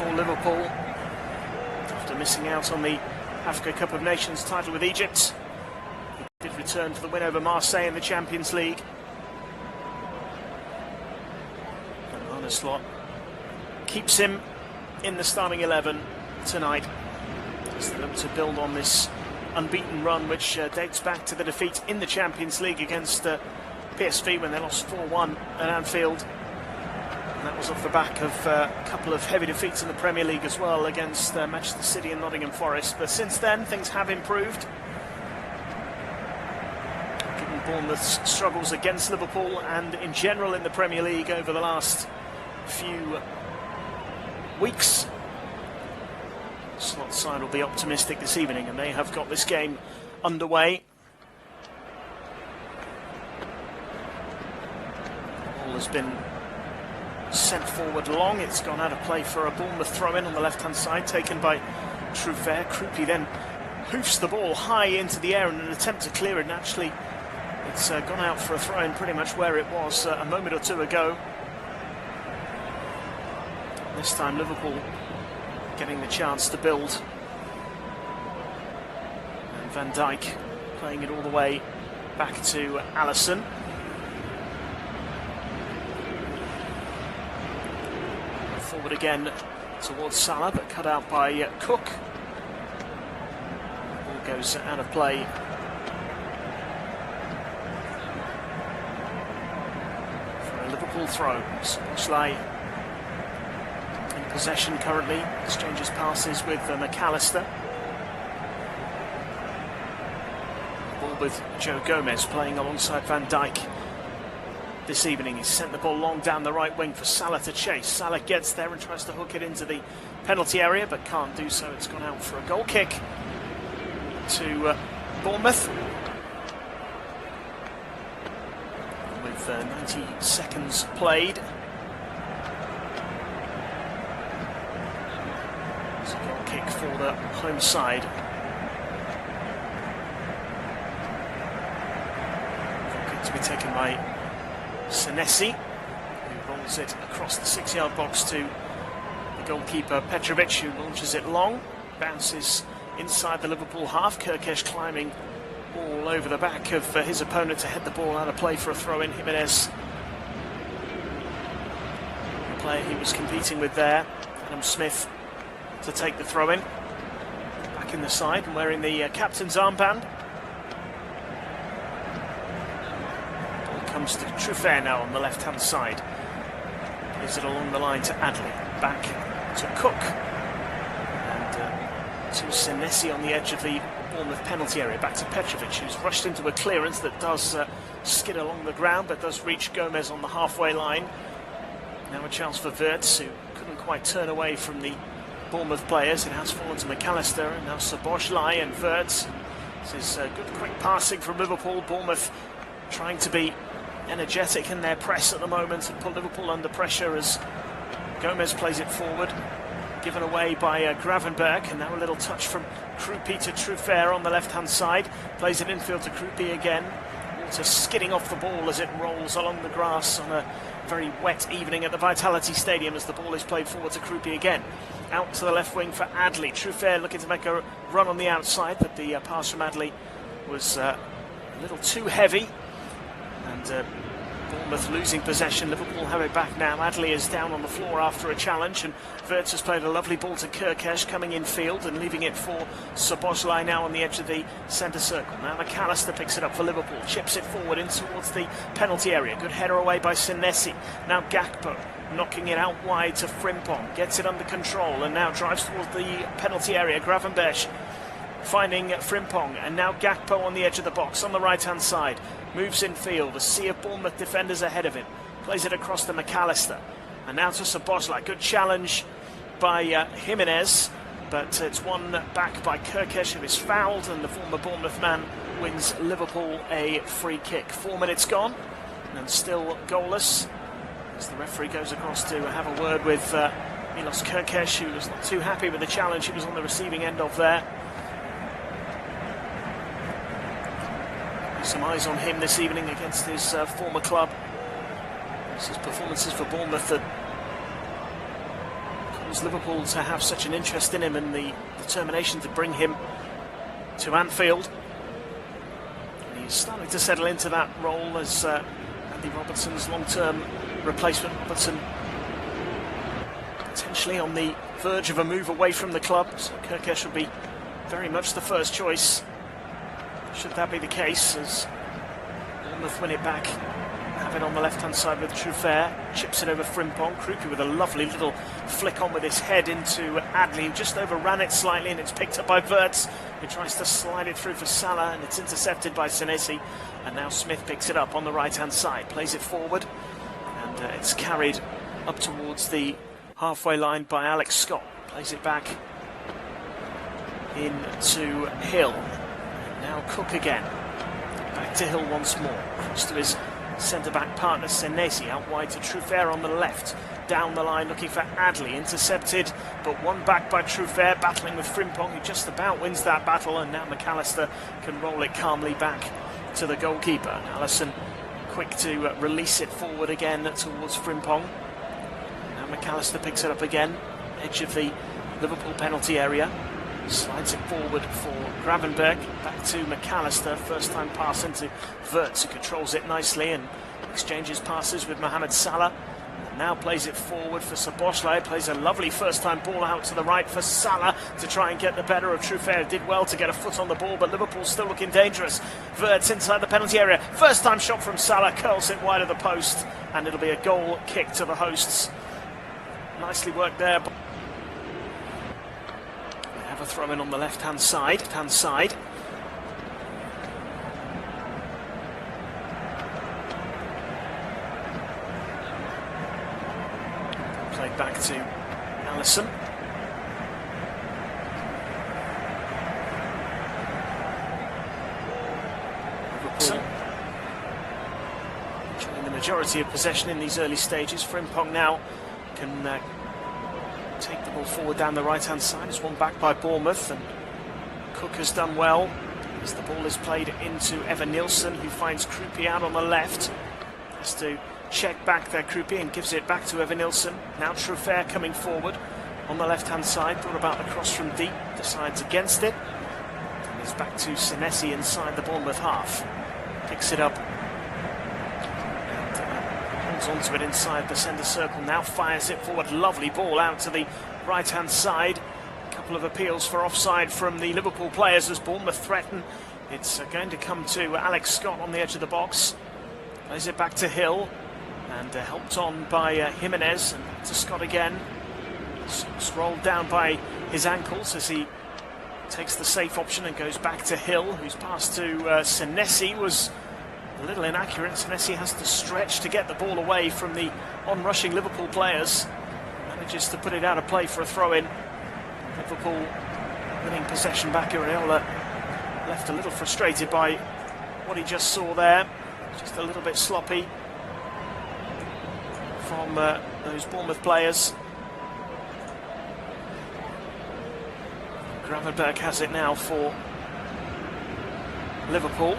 for Liverpool after missing out on the Africa Cup of Nations title with Egypt. He did return for the win over Marseille in the Champions League. And Arne Slot keeps him in the starting 11 tonight as they look to build on this unbeaten run, which dates back to the defeat in the Champions League against PSV when they lost 4-1 at Anfield. And that was off the back of a couple of heavy defeats in the Premier League as well against Manchester City and Nottingham Forest. But since then, things have improved. Given Bournemouth's struggles against Liverpool and in general in the Premier League over the last few weeks, Slot's side will be optimistic this evening, and they have got this game underway. The ball has been sent forward long. It's gone out of play for a Bournemouth throw-in on the left-hand side, taken by Truffert. Krupy then hoofs the ball high into the air in an attempt to clear it, and actually it's gone out for a throw-in pretty much where it was a moment or two ago. This time Liverpool getting the chance to build. And Van Dijk playing it all the way back to Alisson. Forward again towards Salah, but cut out by Cook. Ball goes out of play. For a Liverpool throw. Szoboszlai in possession currently, exchanges passes with McAllister. Ball with Joe Gomez playing alongside Van Dijk. This evening he's sent the ball long down the right wing for Salah to chase. Salah gets there and tries to hook it into the penalty area, but can't do so. It's gone out for a goal kick to Bournemouth. With 90 seconds played. It's a goal kick for the home side. Goal kick to be taken by Senesi, who rolls it across the 6-yard box to the goalkeeper Petrovic, who launches it long, bounces inside the Liverpool half. Kirkesh climbing all over the back of his opponent to head the ball out of play for a throw-in. Jimenez, the player he was competing with there, Adam Smith, to take the throw-in. Back in the side and wearing the captain's armband. Comes to Truffert now on the left-hand side. Gives it along the line to Adley. Back to Cook. And to Senesi on the edge of the Bournemouth penalty area. Back to Petrovic, who's rushed into a clearance that does skid along the ground, but does reach Gomez on the halfway line. Now a chance for Wirtz, who couldn't quite turn away from the Bournemouth players. It has fallen to McAllister, and now Szoboszlai and Wirtz. This is good quick passing from Liverpool. Bournemouth trying to be energetic in their press at the moment and put Liverpool under pressure as Gomez plays it forward, given away by Gravenberch, and now a little touch from Krupy to Truffert on the left-hand side, plays it infield to Krupy again. Water skidding off the ball as it rolls along the grass on a very wet evening at the Vitality Stadium as the ball is played forward to Krupy again. Out to the left wing for Adley. Truffert looking to make a run on the outside, but the pass from Adley was a little too heavy. And Bournemouth losing possession. Liverpool have it back now. Adley is down on the floor after a challenge, and Wirtz has played a lovely ball to Kirkesh, coming in field and leaving it for Szoboszlai now on the edge of the centre circle. Now McAllister picks it up for Liverpool, chips it forward in towards the penalty area. Good header away by Senesi. Now Gakpo knocking it out wide to Frimpong, gets it under control and now drives towards the penalty area. Gravenberch finding Frimpong, and now Gakpo on the edge of the box on the right-hand side. Moves in field, a sea of Bournemouth defenders ahead of him. Plays it across to McAllister. And now to Szoboszlai. Good challenge by Jimenez, but it's won back by Kirkesh, who is fouled, and the former Bournemouth man wins Liverpool a free kick. 4 minutes gone, and still goalless, as the referee goes across to have a word with Milos Kirkesh, who was not too happy with the challenge he was on the receiving end of there. Some eyes on him this evening against his former club. This is performances for Bournemouth that caused Liverpool to have such an interest in him and the determination to bring him to Anfield. And he's starting to settle into that role as Andy Robertson's long-term replacement. Robertson potentially on the verge of a move away from the club, so Kirkesh will be very much the first choice. Should that be the case, as Bournemouth win it back. Have it on the left-hand side with Truffert, chips it over Frimpong. Krupi with a lovely little flick on with his head into Adli, who just overran it slightly, and it's picked up by Wirtz, who tries to slide it through for Salah, and it's intercepted by Senesi. And now Smith picks it up on the right-hand side, plays it forward, and it's carried up towards the halfway line by Alex Scott. Plays it back into Hill. Now Cook again. Back to Hill once more. Cross to his centre-back partner Senesi, out wide to Truffert on the left. Down the line looking for Adli, intercepted, but won back by Truffert, battling with Frimpong, who just about wins that battle, and now McAllister can roll it calmly back to the goalkeeper. And Alisson quick to release it forward again towards Frimpong. Now McAllister picks it up again, edge of the Liverpool penalty area. Slides it forward for Gravenberg, back to McAllister, first time pass into Wirtz, who controls it nicely and exchanges passes with Mohamed Salah. And now plays it forward for Szoboszlai, plays a lovely first time ball out to the right for Salah to try and get the better of Truffert. Did well to get a foot on the ball, but Liverpool still looking dangerous. Wirtz inside the penalty area, first time shot from Salah, curls it wide of the post, and it'll be a goal kick to the hosts. Nicely worked there. Have a throw in on the left-hand side. Played back to Alisson. Liverpool enjoying the majority of possession in these early stages. Frimpong now can take the ball forward down the right-hand side. It's won back by Bournemouth, and Cook has done well as the ball is played into Evan Nielsen, who finds Krupi out on the left. Has to check back there, Krupi, and gives it back to Evan Nielsen. Now Truffert coming forward on the left-hand side, brought about the cross from deep, decides against it, and it's back to Senesi inside the Bournemouth half. Picks it up and holds onto it inside the centre circle. Now fires it forward, lovely ball out to the right-hand side. A couple of appeals for offside from the Liverpool players as Bournemouth threaten. It's going to come to Alex Scott on the edge of the box. Plays it back to Hill, and helped on by Jimenez, and back to Scott again. It's rolled down by his ankles as he takes the safe option and goes back to Hill, whose pass to Senesi was a little inaccurate. Senesi has to stretch to get the ball away from the on-rushing Liverpool players. Manages to put it out of play for a throw-in. Liverpool winning possession back. Iraola left a little frustrated by what he just saw there. Just a little bit sloppy from those Bournemouth players. Gravenberg has it now for Liverpool.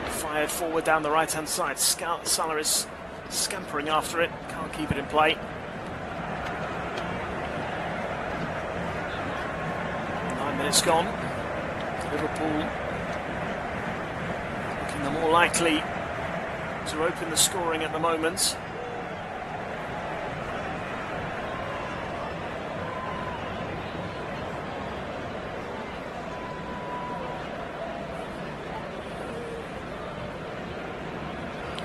Fired forward down the right-hand side. Salah is scampering after it, can't keep it in play. 9 minutes gone. Liverpool looking the more likely to open the scoring at the moment.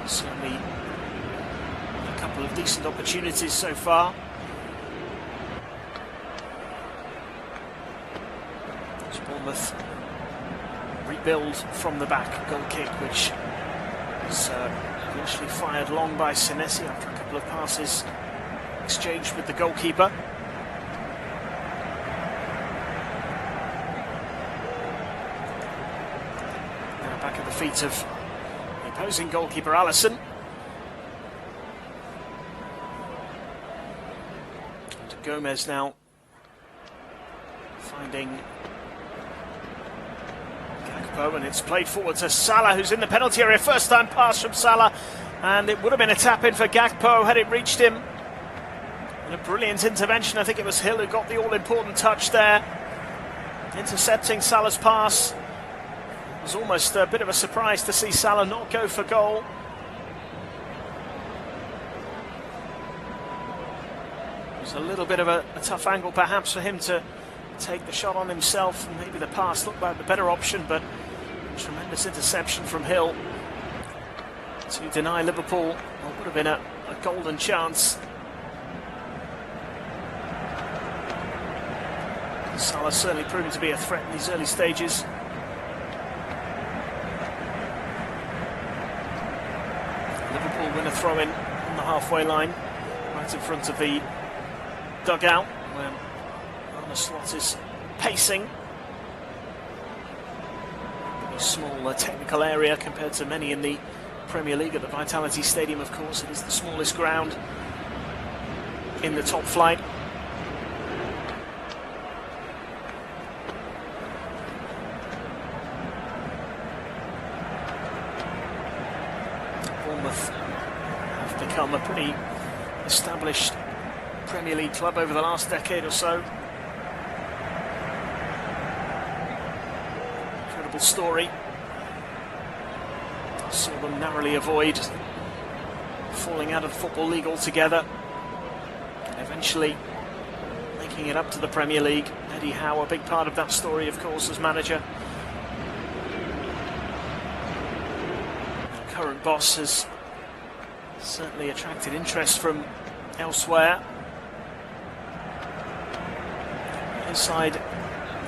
Certainly a couple of decent opportunities so far. As Bournemouth rebuild from the back. Goal kick, which was eventually fired long by Senesi after a couple of passes exchanged with the goalkeeper. Now back at the feet of the opposing goalkeeper Alisson. And Gomez now finding Gakpo, and it's played forward to Salah, who's in the penalty area. First time pass from Salah, and it would have been a tap in for Gakpo had it reached him. And a brilliant intervention. I think it was Hill who got the all-important touch there, intercepting Salah's pass. It was almost a bit of a surprise to see Salah not go for goal. It was a little bit of a tough angle perhaps for him to take the shot on himself, and maybe the pass looked like the better option, but tremendous interception from Hill to deny Liverpool what would have been a golden chance. Salah certainly proving to be a threat in these early stages. Liverpool win a throw-in on the halfway line, right in front of the dugout, where Arne Slot is pacing. A small technical area compared to many in the Premier League at the Vitality Stadium, of course. It is the smallest ground in the top flight. Bournemouth have become a pretty established Premier League club over the last decade or so. Incredible story. Saw them narrowly avoid falling out of the Football League altogether, and eventually making it up to the Premier League. Eddie Howe, a big part of that story, of course, as manager. The current boss has certainly attracted interest from elsewhere. His side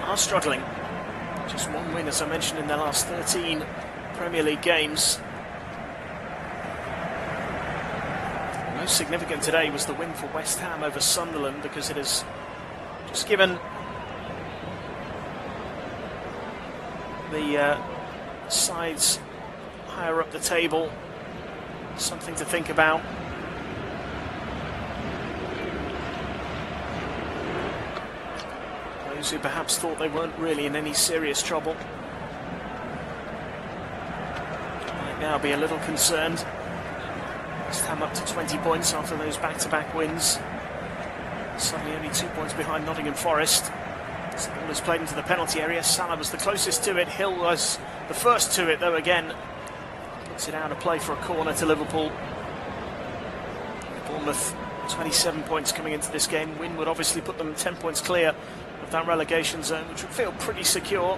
are struggling. Just one win, as I mentioned, in their last 13 Premier League games. Most significant today was the win for West Ham over Sunderland, because it has just given the sides higher up the table something to think about. Those who perhaps thought they weren't really in any serious trouble might now be a little concerned. West Ham up to 20 points after those back-to-back wins. Suddenly only 2 points behind Nottingham Forest. The ball is played into the penalty area. Salah was the closest to it. Hill was the first to it, though again puts it out of play for a corner to Liverpool. Bournemouth 27 points coming into this game. Win would obviously put them 10 points clear of that relegation zone, which would feel pretty secure.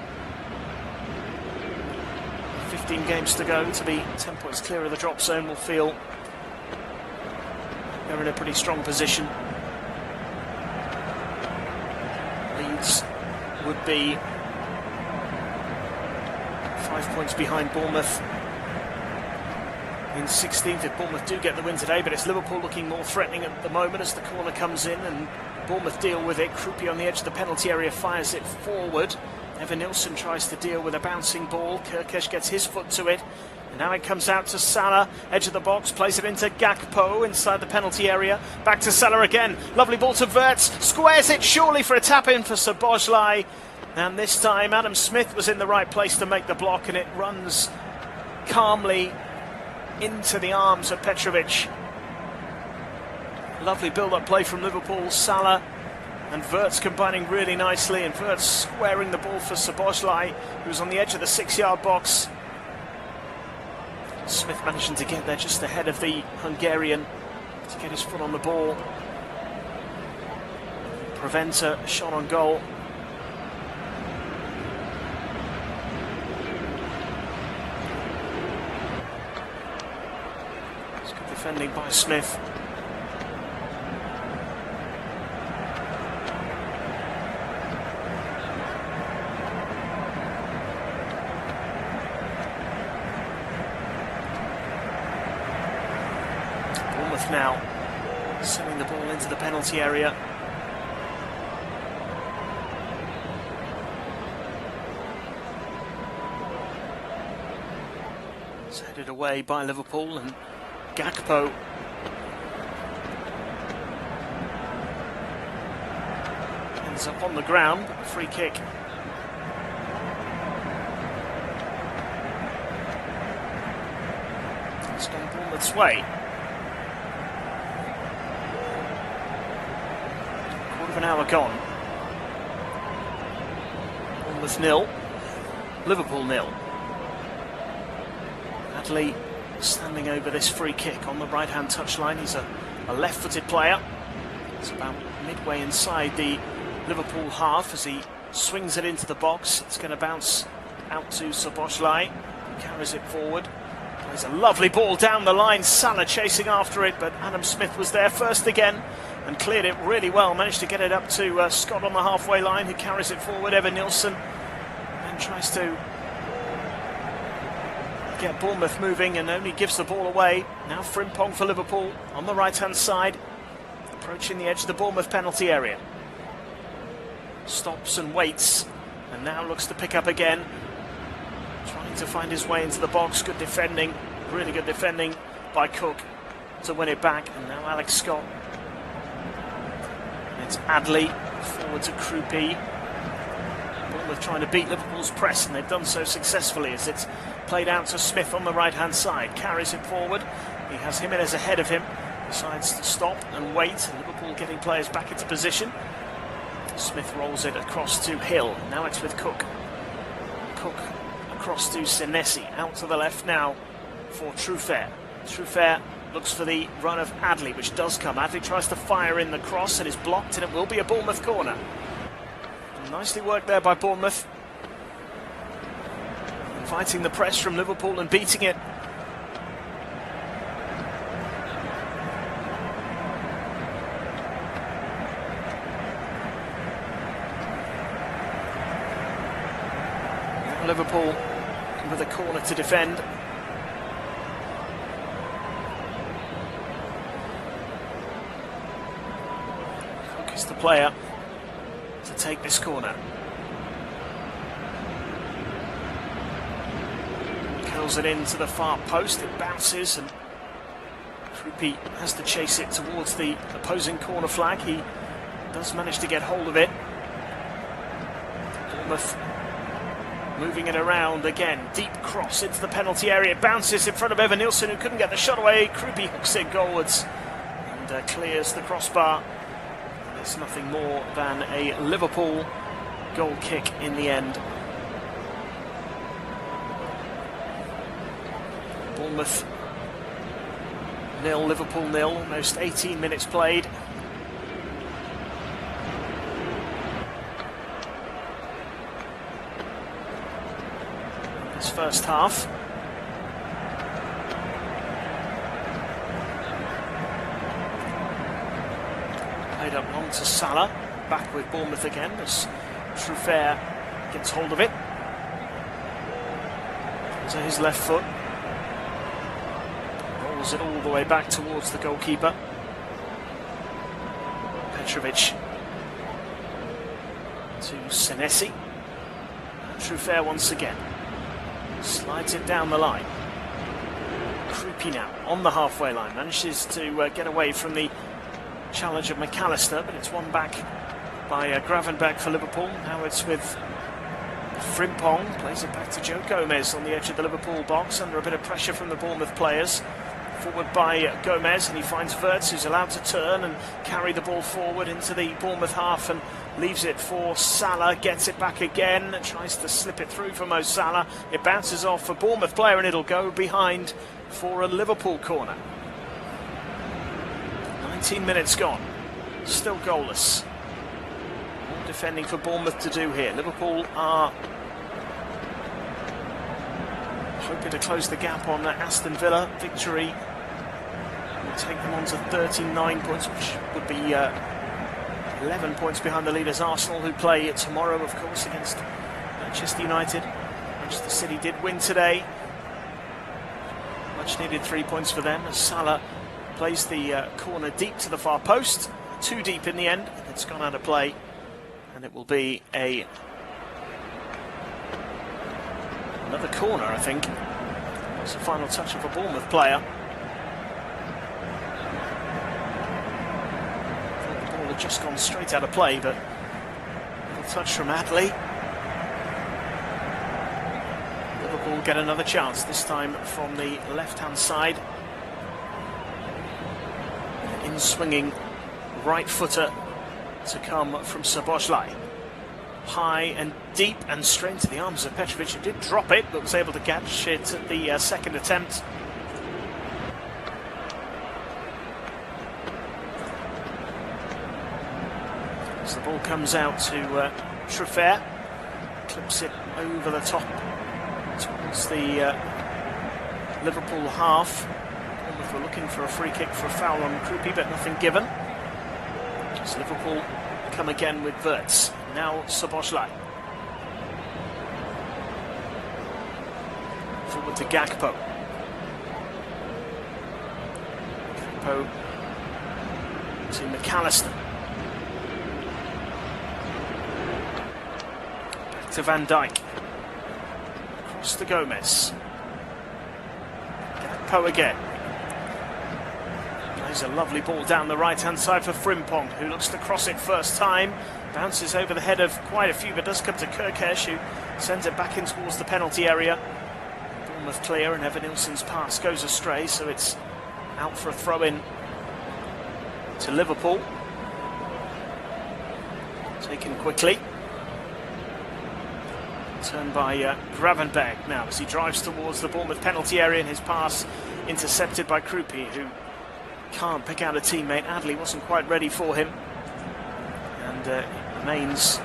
15 games to go. To be 10 points clear of the drop zone will feel they're in a pretty strong position. Leeds would be 5 points behind Bournemouth in 16th if Bournemouth do get the win today, but it's Liverpool looking more threatening at the moment as the corner comes in and Bournemouth deal with it. Krupi on the edge of the penalty area fires it forward. Evan Nilsson tries to deal with a bouncing ball. Kirkesh gets his foot to it. And now it comes out to Salah, edge of the box, plays it into Gakpo inside the penalty area. Back to Salah again. Lovely ball to Wirtz. Squares it surely for a tap in for Szoboszlai. And this time Adam Smith was in the right place to make the block, and it runs calmly into the arms of Petrovic. Lovely build-up play from Liverpool. Salah and Wirtz combining really nicely, and Wirtz squaring the ball for Szoboszlai, who was on the edge of the 6-yard box. Smith managing to get there just ahead of the Hungarian to get his foot on the ball. Prevent a shot on goal. It's good defending by Smith. Now sending the ball into the penalty area. It's headed away by Liverpool, and Gakpo ends up on the ground, but the free kick it's gone Bournemouth's way. an hour gone. Bournemouth 0, Liverpool 0. Adley standing over this free kick on the right-hand touchline. He's a left-footed player. It's about midway inside the Liverpool half as he swings it into the box. It's going to bounce out to Szoboszlai, who carries it forward. There's a lovely ball down the line. Salah chasing after it, but Adam Smith was there first again and cleared it really well. Managed to get it up to Scott on the halfway line, who carries it forward. Evan Nilsson and tries to get Bournemouth moving and only gives the ball away. Now Frimpong for Liverpool on the right-hand side, approaching the edge of the Bournemouth penalty area. Stops and waits, and now looks to pick up again. Trying to find his way into the box. Good defending, really good defending by Cook to win it back. And now Alex Scott. And it's Adley forward to Krupi. Bournemouth trying to beat Liverpool's press, and they've done so successfully as it's played out to Smith on the right-hand side. Carries it forward. He has Jimenez ahead of him. Decides to stop and wait. And Liverpool getting players back into position. Smith rolls it across to Hill. Now it's with Cook. Cook across to Senesi. Out to the left now for Truffert. Truffert looks for the run of Adley, which does come. Adley tries to fire in the cross and is blocked, and it will be a Bournemouth corner. Nicely worked there by Bournemouth. Fighting the press from Liverpool and beating it. Liverpool with a corner to defend. Cook is the player to take this corner. Curls it into the far post, it bounces, and Krupi has to chase it towards the opposing corner flag. He does manage to get hold of it. Bournemouth moving it around again. Deep cross into the penalty area. It bounces in front of Evan Nilsson, who couldn't get the shot away. Krupi hooks it goalwards and clears the crossbar. It's nothing more than a Liverpool goal kick in the end. Bournemouth 0, Liverpool 0. Almost 18 minutes played. First half. Played up long to Salah. Back with Bournemouth again as Truffert gets hold of it. To his left foot. Rolls it all the way back towards the goalkeeper. Petrovic to Senesi. And Truffert once again. Slides it down the line. Krupi now on the halfway line. Manages to get away from the challenge of McAllister, but it's won back by Gravenberch for Liverpool. Now it's with Frimpong. Plays it back to Joe Gomez on the edge of the Liverpool box, under a bit of pressure from the Bournemouth players. Forward by Gomez, and he finds Wirtz, who's allowed to turn and carry the ball forward into the Bournemouth half and leaves it for Salah. Gets it back again, tries to slip it through for Mo Salah. It bounces off a Bournemouth player and it'll go behind for a Liverpool corner. 19 minutes gone, still goalless. More defending for Bournemouth to do here. Liverpool are hoping to close the gap on Aston Villa. Victory will take them on to 39 points, which would be 11 points behind the leaders Arsenal, who play tomorrow, of course, against Manchester United. Manchester City did win today. Much needed 3 points for them as Salah plays the corner deep to the far post. Too deep in the end. It's gone out of play, and it will be another corner, I think. It's the final touch of a Bournemouth player. The ball had just gone straight out of play, but a little touch from Adley. Liverpool get another chance, this time from the left-hand side. In swinging right footer to come from Szoboszlai. High and deep and straight into the arms of Petrovic, who did drop it but was able to catch it at the second attempt. As the ball comes out to Truffert, clips it over the top towards the Liverpool half. Bournemouth were looking for a free kick for a foul on Krupi, but nothing given. As Liverpool come again with Wirtz. Now Szoboszlai. Forward to Gakpo. Gakpo to McAllister. Back to Van Dijk. Across to Gomez. Gakpo again. Plays a lovely ball down the right-hand side for Frimpong, who looks to cross it first time. Bounces over the head of quite a few, but does come to Kirkesh, who sends it back in towards the penalty area. Bournemouth clear, and Evan-Nilsson's pass goes astray, so it's out for a throw-in to Liverpool. Taken quickly. Turned by Gravenberg now as he drives towards the Bournemouth penalty area, and his pass intercepted by Krupi, who can't pick out a teammate. Adley wasn't quite ready for him, and remains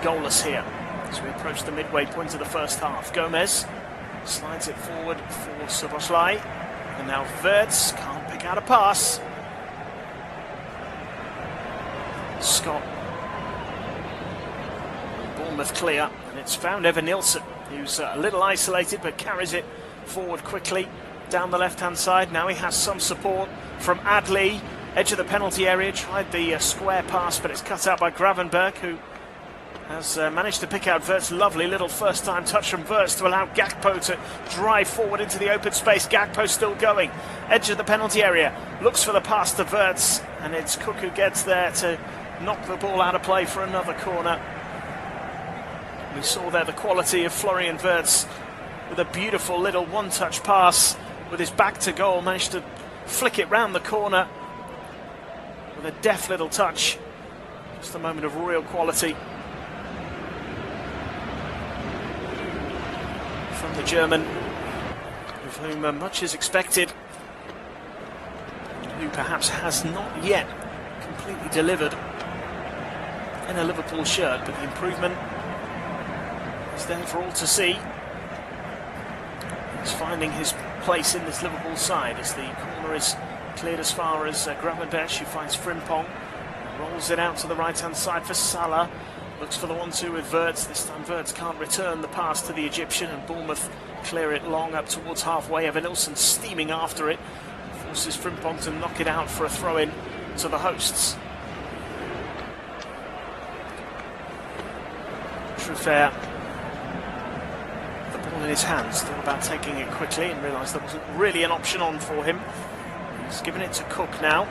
goalless here as we approach the midway point of the first half. Gomez slides it forward for Szoboszlai, and now Wirtz can't pick out a pass. Scott. Bournemouth clear, and it's found Evan-Nilsson, who's a little isolated but carries it forward quickly down the left-hand side. Now he has some support from Adley. Edge of the penalty area, tried the square pass, but it's cut out by Gravenberg, who has managed to pick out Wirtz. Lovely little first-time touch from Wirtz to allow Gakpo to drive forward into the open space. Gakpo still going. Edge of the penalty area, looks for the pass to Wirtz, and it's Cook who gets there to knock the ball out of play for another corner. We saw there the quality of Florian Wirtz with a beautiful little one-touch pass with his back to goal, managed to flick it round the corner with a deft little touch. Just a moment of real quality from the German, of whom much is expected, who perhaps has not yet completely delivered in a Liverpool shirt, but the improvement is there for all to see. He's finding his place in this Liverpool side as the corner is cleared as far as Gravenberg, who finds Frimpong, rolls it out to the right-hand side for Salah, looks for the 1-2 with Wirtz. This time Wirtz can't return the pass to the Egyptian, and Bournemouth clear it long up towards halfway. Evan-Nilsson steaming after it, forces Frimpong to knock it out for a throw-in to the hosts. Truffert, the ball in his hands, thought about taking it quickly and realised there wasn't really an option on for him. He's given it to Cook now,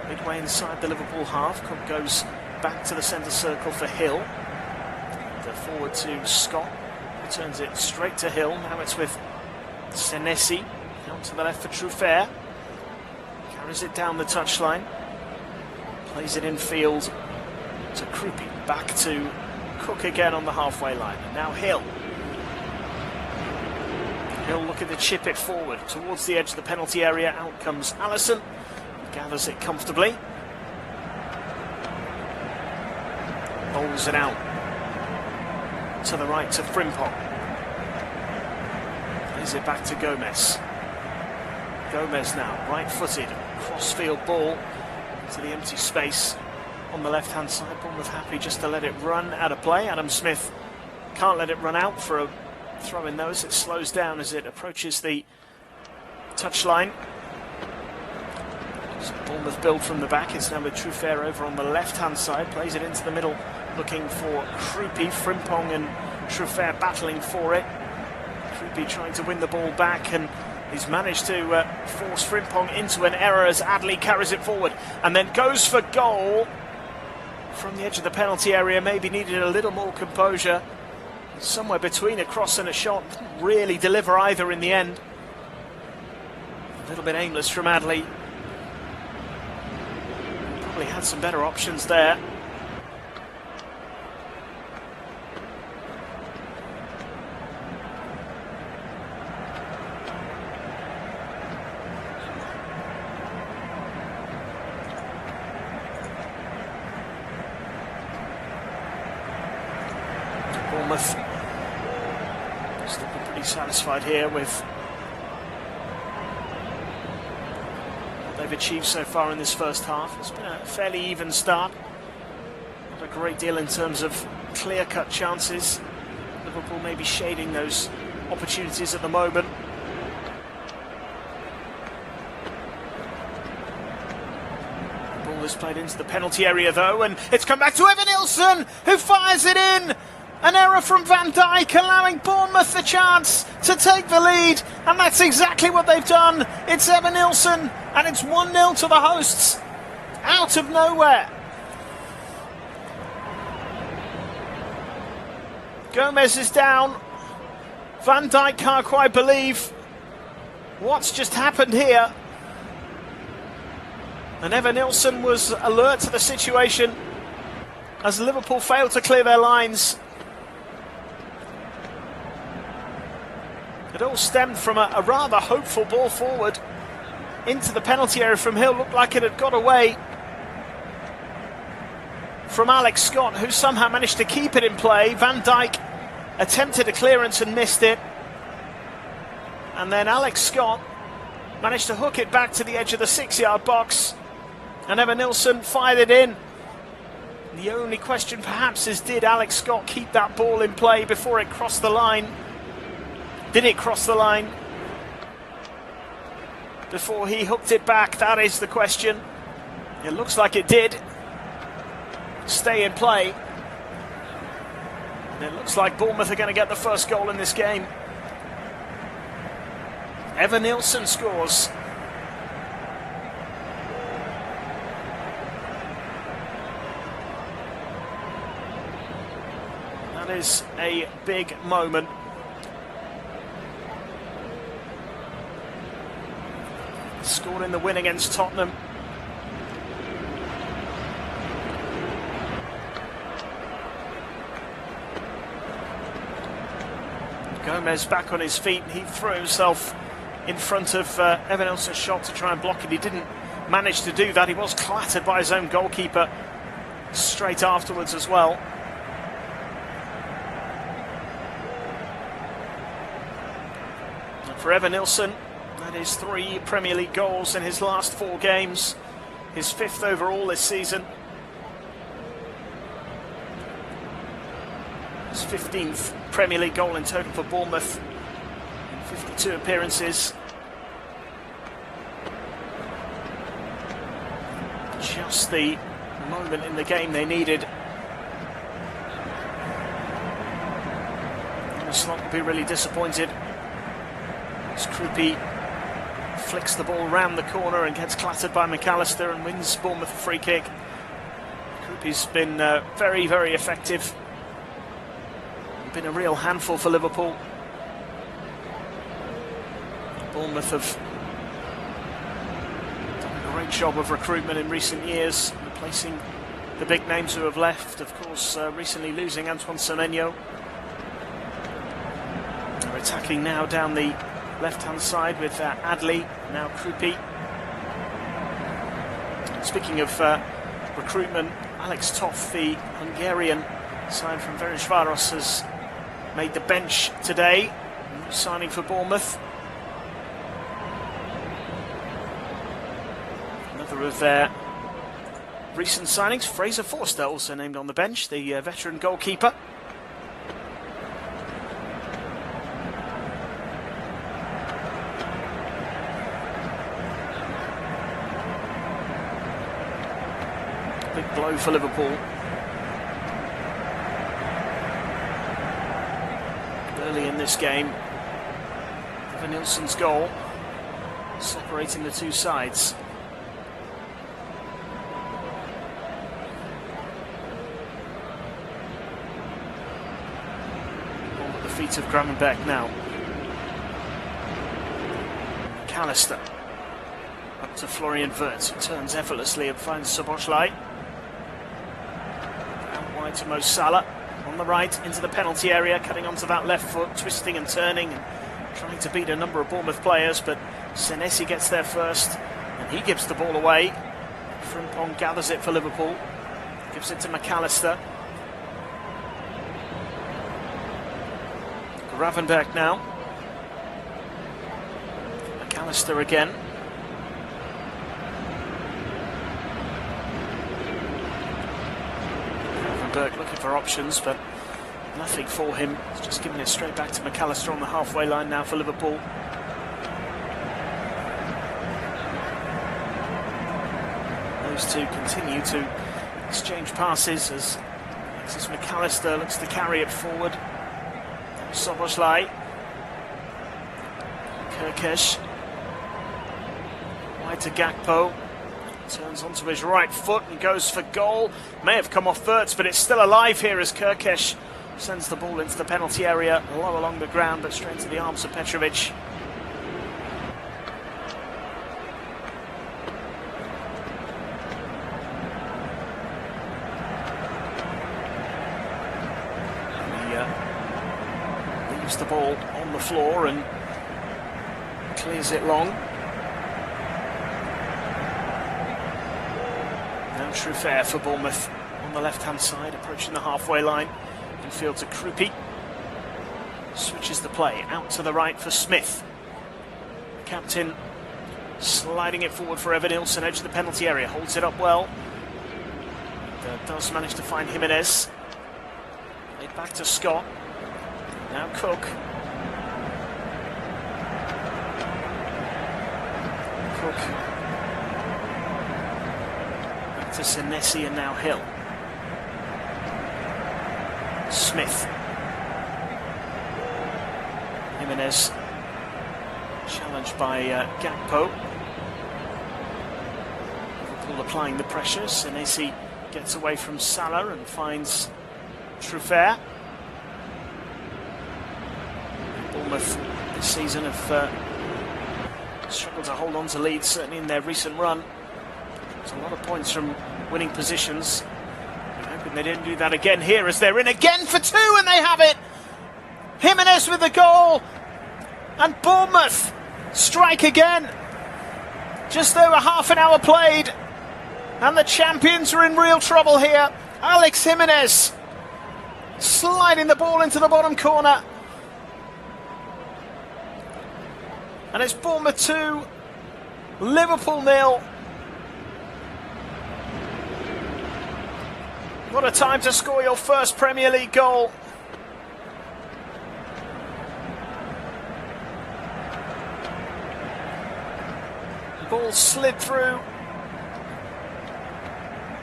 midway inside the Liverpool half. Cook goes back to the centre circle for Hill. And forward to Scott, returns it straight to Hill. Now it's with Senesi, out to the left for Truffert. Carries it down the touchline, plays it infield to Krupi, back to Cook again on the halfway line, and now Hill. Hill looking to chip it forward towards the edge of the penalty area. Out comes Alisson, gathers it comfortably, bowls it out to the right to Frimpong. Plays it back to Gomez. Gomez now, right-footed, cross-field ball into the empty space on the left-hand side. Bournemouth happy just to let it run out of play. Adam Smith can't let it run out for a throw-in though, as it slows down as it approaches the touchline. So Bournemouth build from the back. It's now with Truffert over on the left-hand side. Plays it into the middle, looking for Krupi. Frimpong and Truffert battling for it. Krupi trying to win the ball back, and he's managed to force Frimpong into an error as Adley carries it forward and then goes for goal from the edge of the penalty area. Maybe needed a little more composure. Somewhere between a cross and a shot. Didn't really deliver either in the end. A little bit aimless from Adley. he had some better options there. Bournemouth still pretty satisfied here with what they've achieved so far in this first half. It's been a fairly even start. Not a great deal in terms of clear-cut chances. Liverpool may be shading those opportunities at the moment. The ball is played into the penalty area though, and it's come back to Evan Nilsson, who fires it in. An error from Van Dijk, allowing Bournemouth the chance to take the lead, and that's exactly what they've done. It's Evan Nilsson, and it's 1-0 to the hosts, out of nowhere. Gomez is down. Van Dijk can't quite believe what's just happened here. And Evan Nilsson was alert to the situation as Liverpool failed to clear their lines. It all stemmed from a rather hopeful ball forward into the penalty area from Hill. Looked like it had got away from Alex Scott, who somehow managed to keep it in play. Van Dijk attempted a clearance and missed it. And then Alex Scott managed to hook it back to the edge of the 6-yard box. And Evan Nilsson fired it in. The only question perhaps is, did Alex Scott keep that ball in play before it crossed the line? Did it cross the line before he hooked it back? That is the question. It looks like it did stay in play. And it looks like Bournemouth are going to get the first goal in this game. Evan Nilsson scores. That is a big moment. Scored in the win against Tottenham. Gomez back on his feet. He threw himself in front of Evan Nilsson's shot to try and block it. He didn't manage to do that. He was clattered by his own goalkeeper straight afterwards as well. And for Evan Nilsson, that is 3 Premier League goals in his last 4 games. His 5th overall this season. His 15th Premier League goal in total for Bournemouth in 52 appearances. Just the moment in the game they needed. And the slot will be really disappointed as Krupi flicks the ball round the corner and gets clattered by McAllister and wins Bournemouth a free kick. Krupi's been very, very effective. Been a real handful for Liverpool. Bournemouth have done a great job of recruitment in recent years, replacing the big names who have left. Of course, recently losing Antoine Semenyo. They're attacking now down the left-hand side with Adli, now Krupi. Speaking of recruitment, Alex Toff, the Hungarian signed from Ferencváros, has made the bench today, signing for Bournemouth. Another of their recent signings, Fraser Forster, also named on the bench, the veteran goalkeeper. Big blow for Liverpool. Early in this game, Evan Nilsson's goal separating the two sides. Ball at the feet of Gravenberch now. McAllister. Up to Florian Wirtz, who turns effortlessly and finds Szoboszlai. Out wide to Mo Salah. On the right, into the penalty area, cutting onto that left foot, twisting and turning, and trying to beat a number of Bournemouth players, but Senesi gets there first, and he gives the ball away. Frimpong gathers it for Liverpool, gives it to McAllister. Gravenberch now. McAllister again. Gravenberch looking for options, but nothing for him. He's just giving it straight back to McAllister on the halfway line now for Liverpool. Those two continue to exchange passes as Alexis McAllister looks to carry it forward. Szoboszlai. Kirkesh. Wide to Gakpo. Turns onto his right foot and goes for goal. May have come off Wirtz, but it's still alive here as Kirkesh sends the ball into the penalty area, low along the ground, but straight to the arms of Petrovic. He leaves the ball on the floor and clears it long. Now Truffert for Bournemouth on the left-hand side, approaching the halfway line. Infield to Krupi. Switches the play out to the right for Smith. Captain sliding it forward for Evan Ilson, edge of the penalty area, holds it up well. Does manage to find Jimenez. Played back to Scott. Now Cook. Back to Senesi and now Hill. Smith. Jimenez challenged by Gakpo. Liverpool applying the pressure. Senesi gets away from Salah and finds Truffert. Bournemouth this season have struggled to hold on to leads, certainly in their recent run. There's a lot of points from winning positions. Hoping they didn't do that again here as they're in again for two, and they have it! Jimenez with the goal, and Bournemouth strike again. Just over half an hour played, and the champions are in real trouble here. Alex Jimenez sliding the ball into the bottom corner. And it's Bournemouth 2, Liverpool 0. What a time to score your first Premier League goal. The ball slid through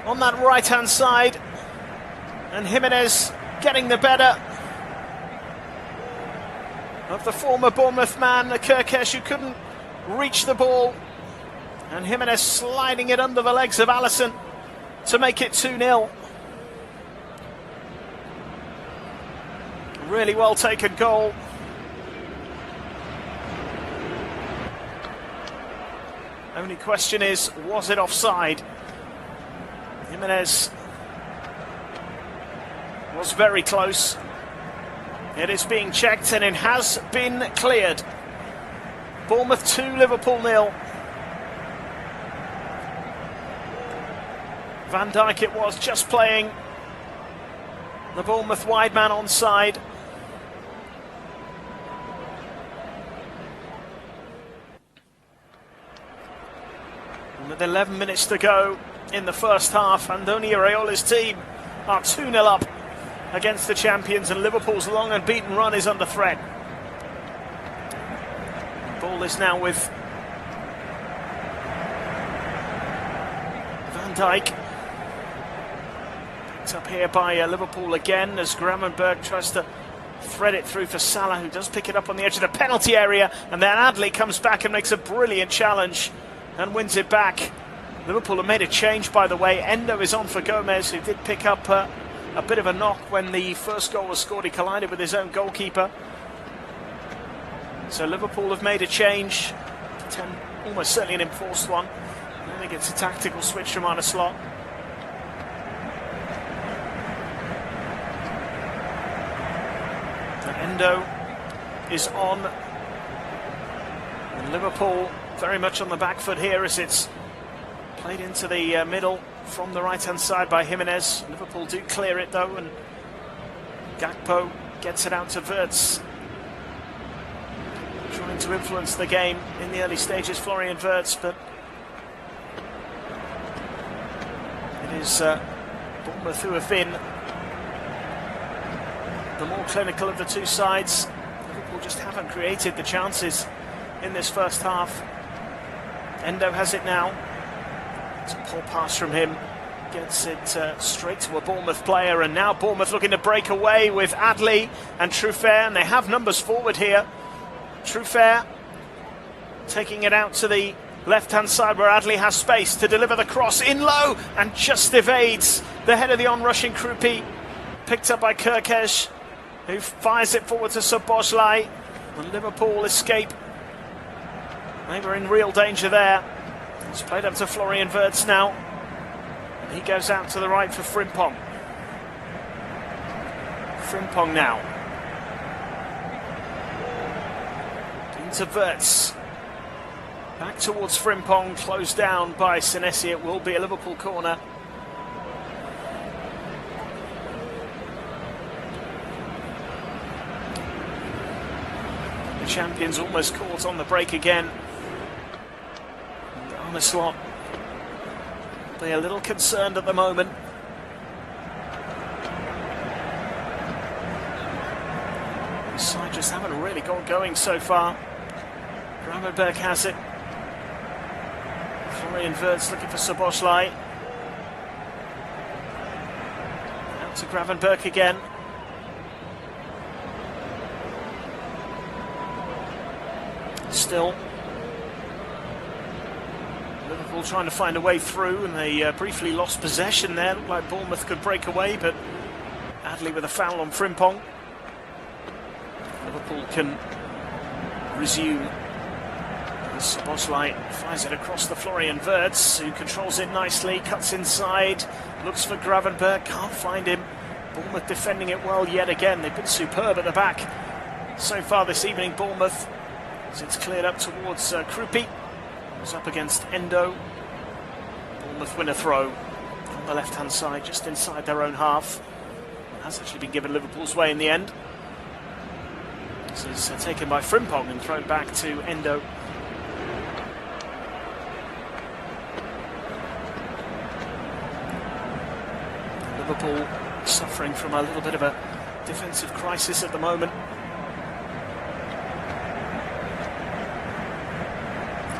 on that right-hand side, and Jimenez getting the better of the former Bournemouth man, the Kirkesh, who couldn't reach the ball, and Jimenez sliding it under the legs of Alisson to make it 2-0. Really well taken goal. Only question is, was it offside? Jimenez was very close. It is being checked and it has been cleared. Bournemouth 2, Liverpool 0. Van Dijk it was, just playing the Bournemouth wide man onside. And with 11 minutes to go in the first half, Andoni Iraola's team are 2-0 up against the champions, and Liverpool's long unbeaten run is under threat. The ball is now with Van Dijk. Picked up here by Liverpool again as Gravenberch tries to thread it through for Salah, who does pick it up on the edge of the penalty area, and then Adley comes back and makes a brilliant challenge and wins it back. Liverpool have made a change, by the way. Endo is on for Gomez, who did pick up a bit of a knock when the first goal was scored. He collided with his own goalkeeper. So Liverpool have made a change. almost certainly an enforced one. I think it's a tactical switch from Arne Slot. Endo is on. And Liverpool very much on the back foot here as it's played into the middle from the right-hand side by Jimenez. Liverpool do clear it though, and Gakpo gets it out to Wirtz. Trying to influence the game in the early stages, Florian Wirtz, but it is Bournemouth who have been the more clinical of the two sides. Liverpool just haven't created the chances in this first half. Endo has it now. It's a poor pass from him. Gets it straight to a Bournemouth player, and now Bournemouth looking to break away with Adli and Truffert, and they have numbers forward here. Truffert taking it out to the left-hand side where Adli has space to deliver the cross in low and just evades the head of the on-rushing Krupi. Picked up by Kirkesh, who fires it forward to Szoboszlai, and Liverpool escape. They were in real danger there. It's played up to Florian Wirtz now. And he goes out to the right for Frimpong. Frimpong now. Into Wirtz. Back towards Frimpong, closed down by Senesi. It will be a Liverpool corner. The champions almost caught on the break again. And Arne Slot, they're a little concerned at the moment. The side just haven't really got going so far. Gravenberch has it. Florian Wirtz looking for Szoboszlai. Out to Gravenberch again. Still, Liverpool trying to find a way through, and they briefly lost possession there. Looked like Bournemouth could break away, but Adli with a foul on Frimpong. Liverpool can resume. Szoboszlai fires it across the Florian Wirtz, who controls it nicely, cuts inside, looks for Gravenberch, can't find him. Bournemouth defending it well yet again. They've been superb at the back so far this evening, Bournemouth. As it's cleared up towards Krupi. It's up against Endo. Bournemouth win a throw on the left-hand side, just inside their own half. It has actually been given Liverpool's way in the end. This is taken by Frimpong and thrown back to Endo. Liverpool suffering from a little bit of a defensive crisis at the moment.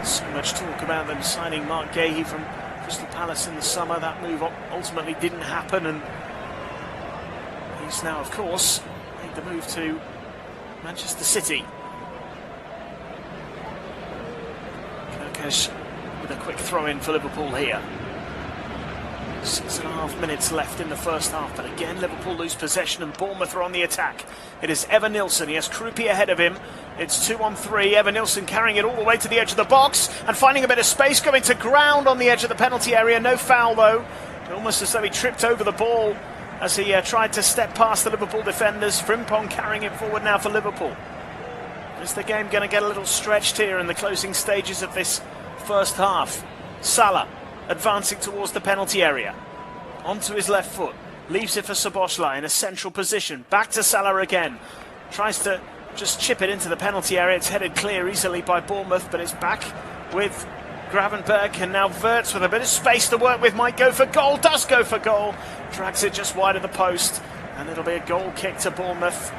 So much talk about them signing Mark Gahey from Crystal Palace in the summer. That move ultimately didn't happen, and he's now, of course, made the move to Manchester City. Kirkesh with a quick throw-in for Liverpool here. 6.5 minutes left in the first half, but again Liverpool lose possession and Bournemouth are on the attack. It is Evan Nilsson, he has Krupi ahead of him. It's 2-on-3, Evan Nilsson carrying it all the way to the edge of the box and finding a bit of space, going to ground on the edge of the penalty area. No foul though, almost as though he tripped over the ball as he tried to step past the Liverpool defenders. Frimpong carrying it forward now for Liverpool. Is the game going to get a little stretched here in the closing stages of this first half? Salah advancing towards the penalty area, onto his left foot, leaves it for Szoboszlai in a central position, back to Salah again, tries to just chip it into the penalty area. It's headed clear easily by Bournemouth, but it's back with Gravenberch, and now Wirtz with a bit of space to work with, might go for goal, does go for goal, drags it just wide of the post, and it'll be a goal kick to Bournemouth.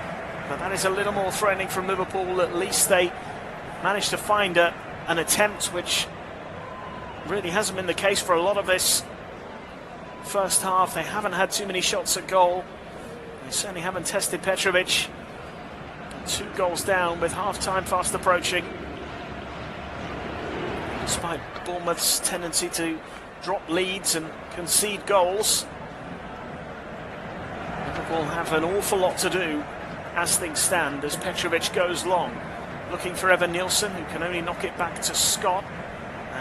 But that is a little more threatening from Liverpool. At least they managed to find an attempt, which really hasn't been the case for a lot of this first half. They haven't had too many shots at goal. They certainly haven't tested Petrovic. 2 goals down with half-time fast approaching. Despite Bournemouth's tendency to drop leads and concede goals, Liverpool have an awful lot to do as things stand, as Petrovic goes long, looking for Evan Nilsson, who can only knock it back to Scott.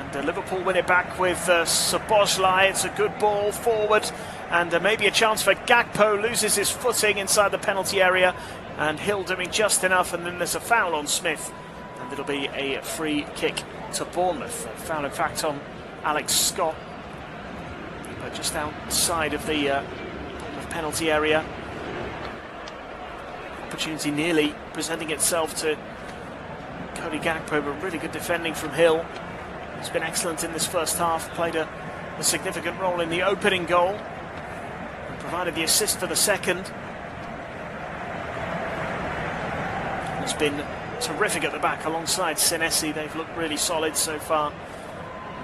And Liverpool win it back with Szoboszlai. It's a good ball forward, and maybe a chance for Gakpo. Loses his footing inside the penalty area, and Hill doing just enough, and then there's a foul on Smith, and it'll be a free kick to Bournemouth. A foul, in fact, on Alex Scott, but just outside of the Bournemouth penalty area. Opportunity nearly presenting itself to Cody Gakpo, but really good defending from Hill. He's been excellent in this first half, played a significant role in the opening goal, and provided the assist for the second. He's been terrific at the back alongside Senesi. They've looked really solid so far.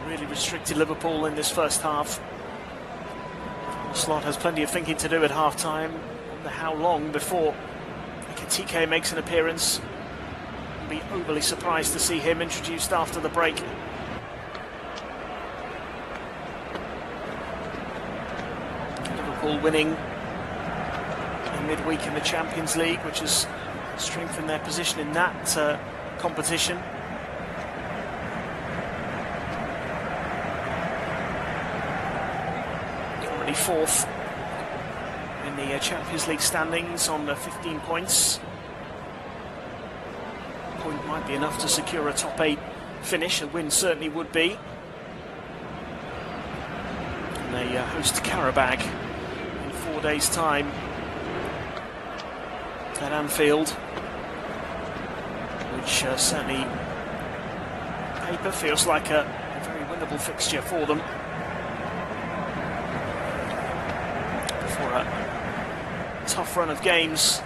Really restricted Liverpool in this first half. Slot has plenty of thinking to do at half-time. I wonder how long before Ekitike makes an appearance. I'd be overly surprised to see him introduced after the break. Liverpool winning in midweek in the Champions League, which has strengthened their position in that competition. Currently fourth in the Champions League standings on 15 points. A point might be enough to secure a top 8 finish. A win certainly would be. And they host Karabag in 4 days' time at Anfield, which certainly paper feels like a very winnable fixture for them. For a tough run of games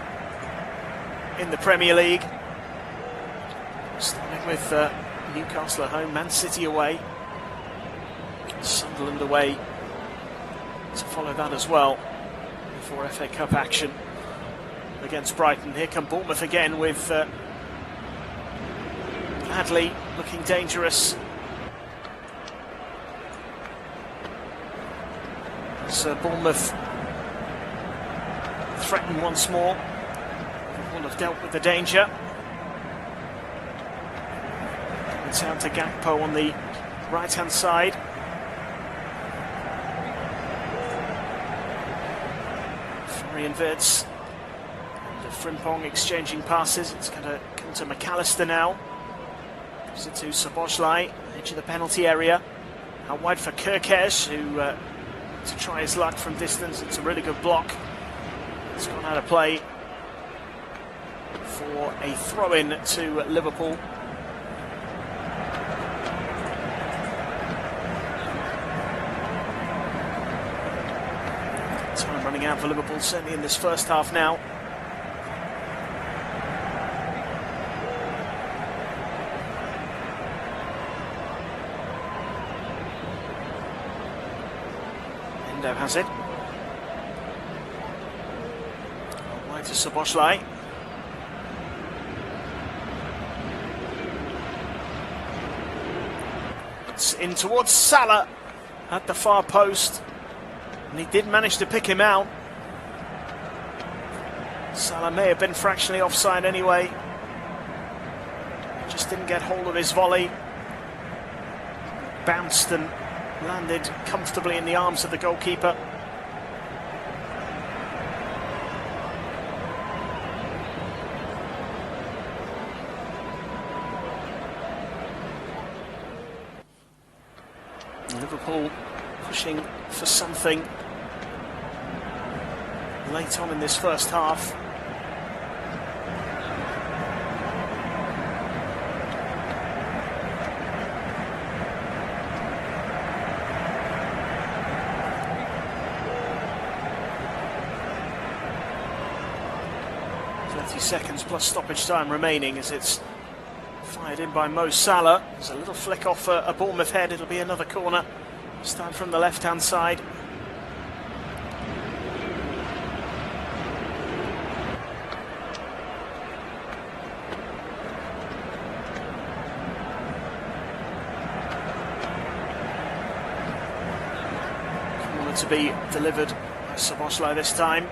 in the Premier League, starting with Newcastle at home, Man City away, Sunderland away to follow that as well before FA Cup action against Brighton. Here come Bournemouth again with Bradley looking dangerous. As Bournemouth threaten once more. Liverpool have dealt with the danger. It's out to Gakpo on the right-hand side. Florian Wirtz and Frimpong exchanging passes. It's going to come to McAllister now. Gives it to Szoboszlai, edge of the penalty area. Out wide for Kerkez, who to try his luck from distance. It's a really good block. It's gone out of play for a throw-in to Liverpool. Time running out for Liverpool, certainly in this first half now. Endo has it. Wide to Szoboszlai. It's in towards Salah at the far post, and he did manage to pick him out. Salah may have been fractionally offside anyway. Just didn't get hold of his volley. Bounced and landed comfortably in the arms of the goalkeeper. Liverpool pushing for something late on in this first half. Seconds plus stoppage time remaining as it's fired in by Mo Salah. There's a little flick off a Bournemouth head. It'll be another corner, this time from the left-hand side. Corner to be delivered by Szoboszlai this time.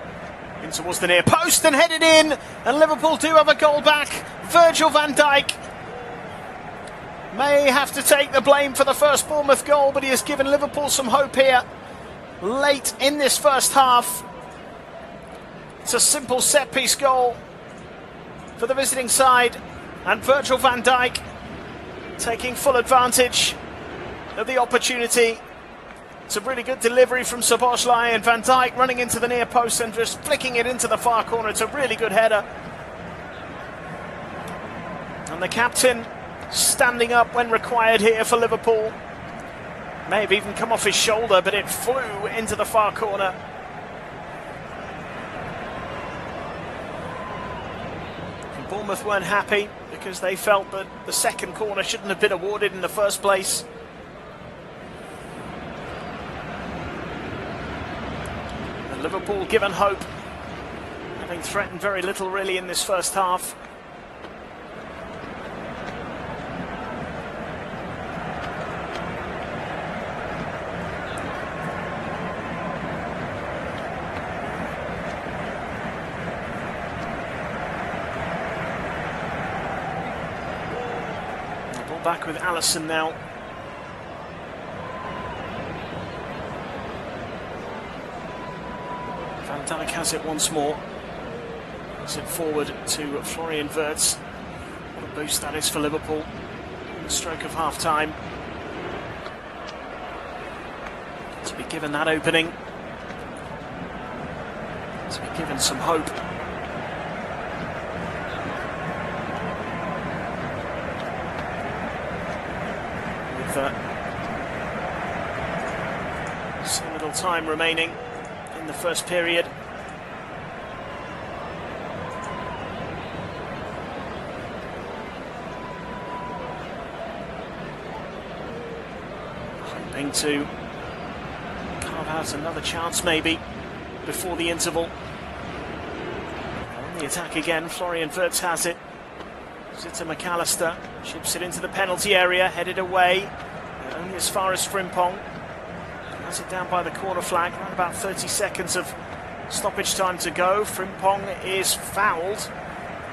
In towards the near post and headed in, and Liverpool do have a goal back. Virgil van Dijk may have to take the blame for the first Bournemouth goal, but he has given Liverpool some hope here late in this first half. It's a simple set-piece goal for the visiting side, and Virgil van Dijk taking full advantage of the opportunity. It's a really good delivery from Szoboszlai, and Van Dijk running into the near post and just flicking it into the far corner. It's a really good header. And the captain standing up when required here for Liverpool. May have even come off his shoulder, but it flew into the far corner. And Bournemouth weren't happy because they felt that the second corner shouldn't have been awarded in the first place. And Liverpool given hope, having threatened very little really in this first half. Back with Alisson now. Van Dijk has it once more. Pass it forward to Florian Wirtz. What a boost that is for Liverpool. The stroke of half-time. To be given that opening. To be given some hope. So little time remaining in the first period. Hoping to carve out another chance maybe before the interval. On the attack again, Florian Wirtz has it. Zita McAllister chips it into the penalty area, headed away, only as far as Frimpong. Has it down by the corner flag, around about 30 seconds of stoppage time to go. Frimpong is fouled.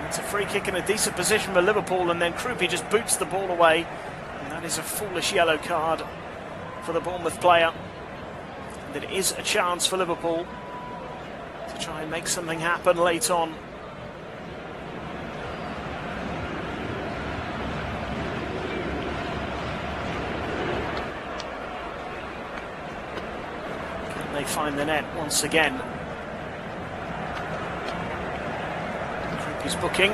It's a free kick in a decent position for Liverpool, and then Krupi just boots the ball away. And that is a foolish yellow card for the Bournemouth player. And it is a chance for Liverpool to try and make something happen late on. They find the net once again. Krupi's booking.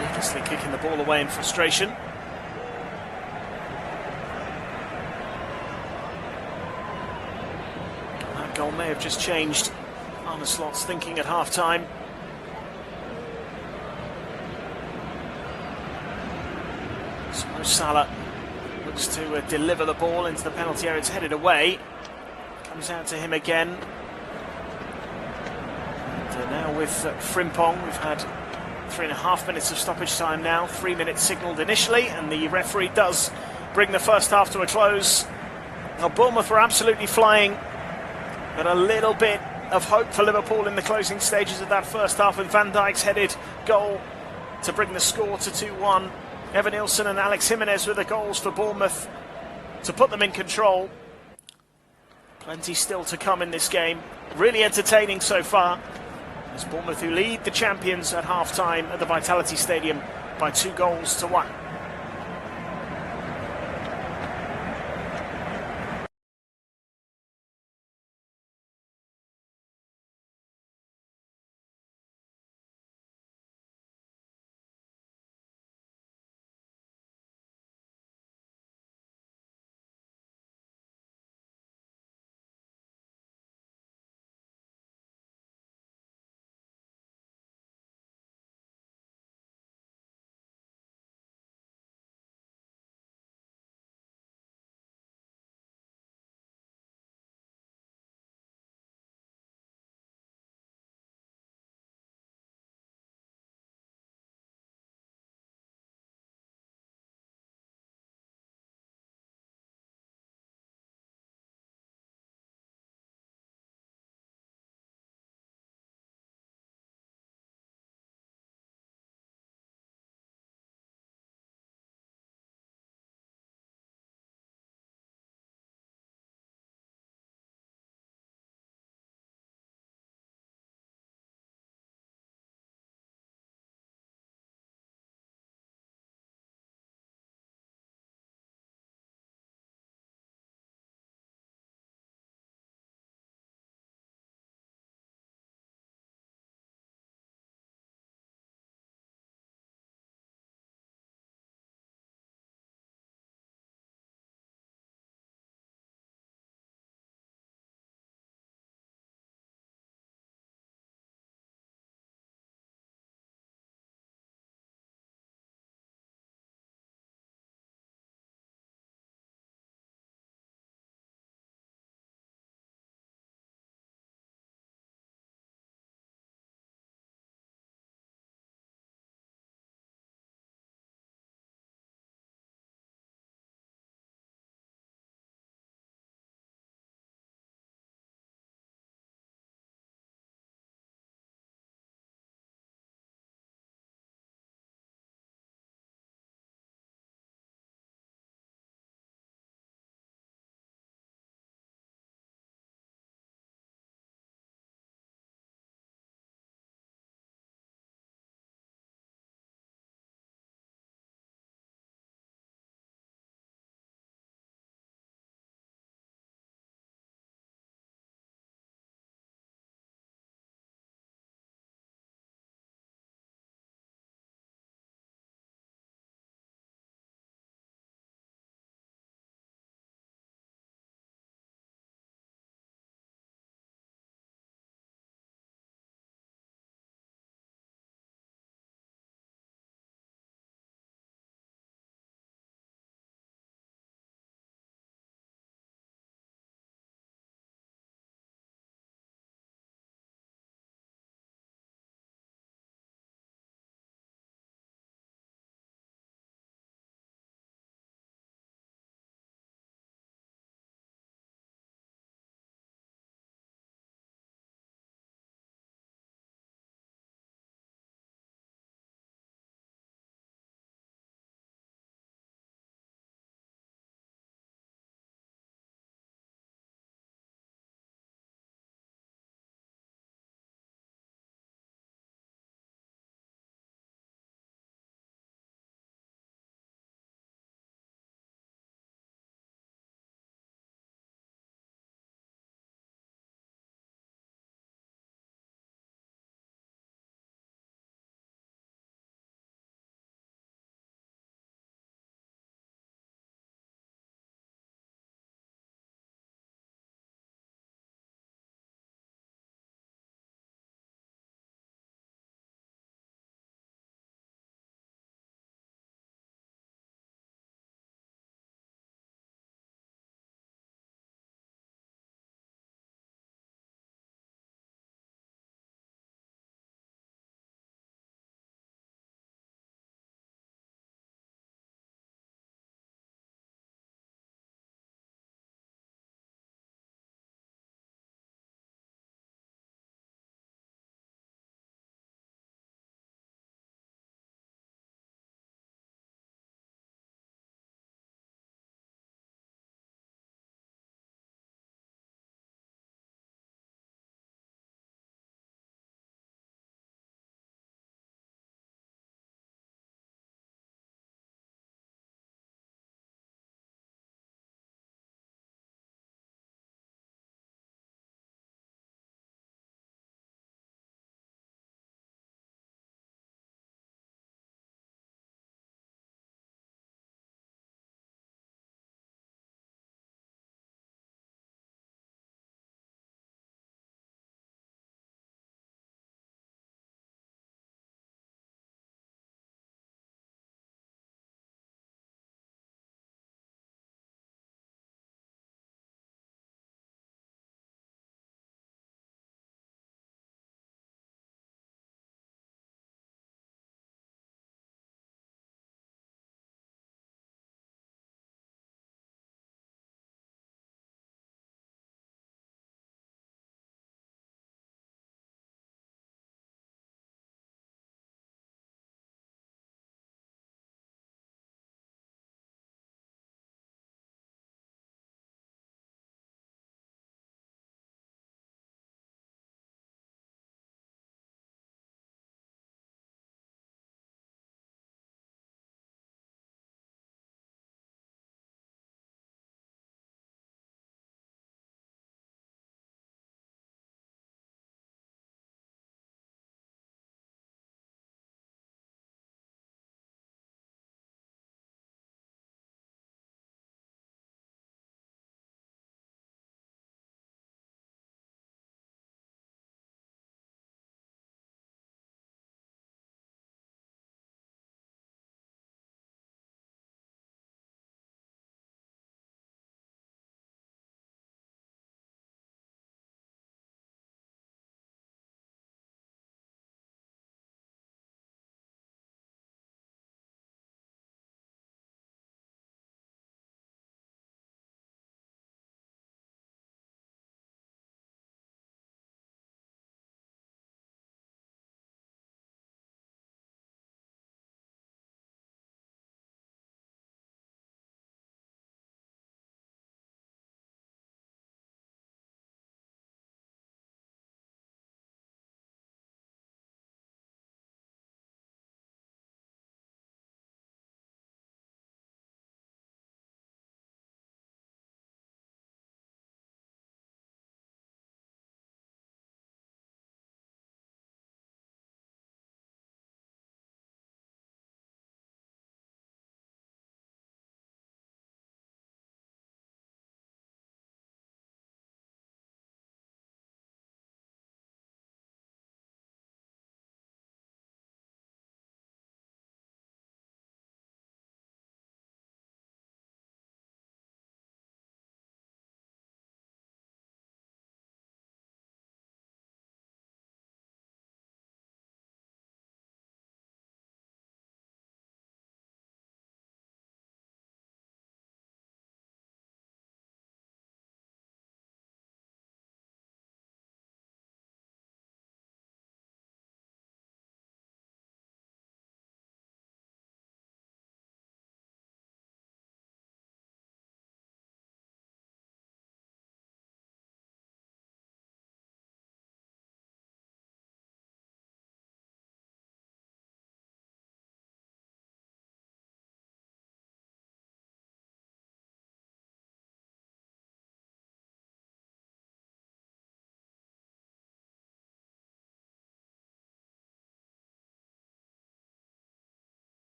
Needlessly kicking the ball away in frustration. That goal may have just changed Arne Slot's thinking at half-time. Mo Salah looks to deliver the ball into the penalty area. It's headed away. Comes out to him again. And now with Frimpong, we've had 3.5 minutes of stoppage time now. 3 minutes signalled initially, and the referee does bring the first half to a close. Now, Bournemouth were absolutely flying, but a little bit of hope for Liverpool in the closing stages of that first half with Van Dijk's headed goal to bring the score to 2-1. Evan Nilsson and Alex Jimenez with the goals for Bournemouth to put them in control. Plenty still to come in this game. Really entertaining so far. As Bournemouth, who lead the champions at half-time at the Vitality Stadium by 2-1.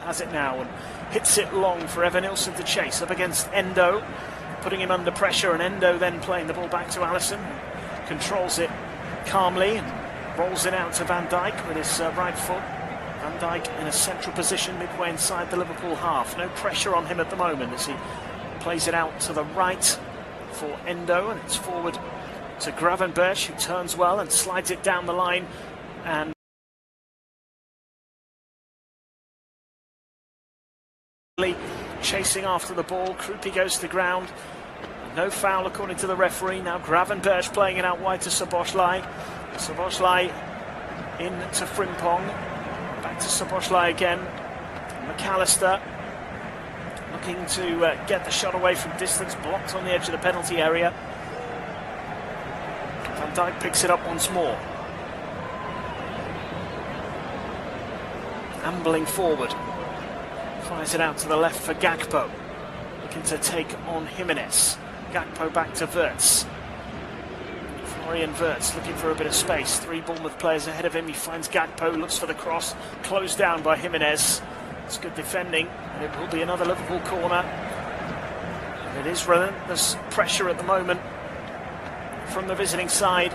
has it now and hits it long for Evanilson to chase up against Endo, putting him under pressure, and Endo then playing the ball back to Alisson, controls it calmly and rolls it out to Van Dijk with his right foot. Van Dijk in a central position midway inside the Liverpool half. No pressure on him at the moment as he plays it out to the right for Endo, and it's forward to Gravenberch, who turns well and slides it down the line, and chasing after the ball. Krupi goes to the ground. No foul according to the referee. Now Gravenberch playing it out wide to Szoboszlai. Szoboszlai in to Frimpong. Back to Szoboszlai again. McAllister looking to get the shot away from distance. Blocked on the edge of the penalty area. Van Dijk picks it up once more. Ambling forward. Fires it out to the left for Gakpo. Looking to take on Jimenez. Gakpo back to Wirtz. Florian Wirtz looking for a bit of space. 3 Bournemouth players ahead of him. He finds Gakpo, looks for the cross. Closed down by Jimenez. It's good defending. And it will be another Liverpool corner. It is relentless pressure at the moment from the visiting side.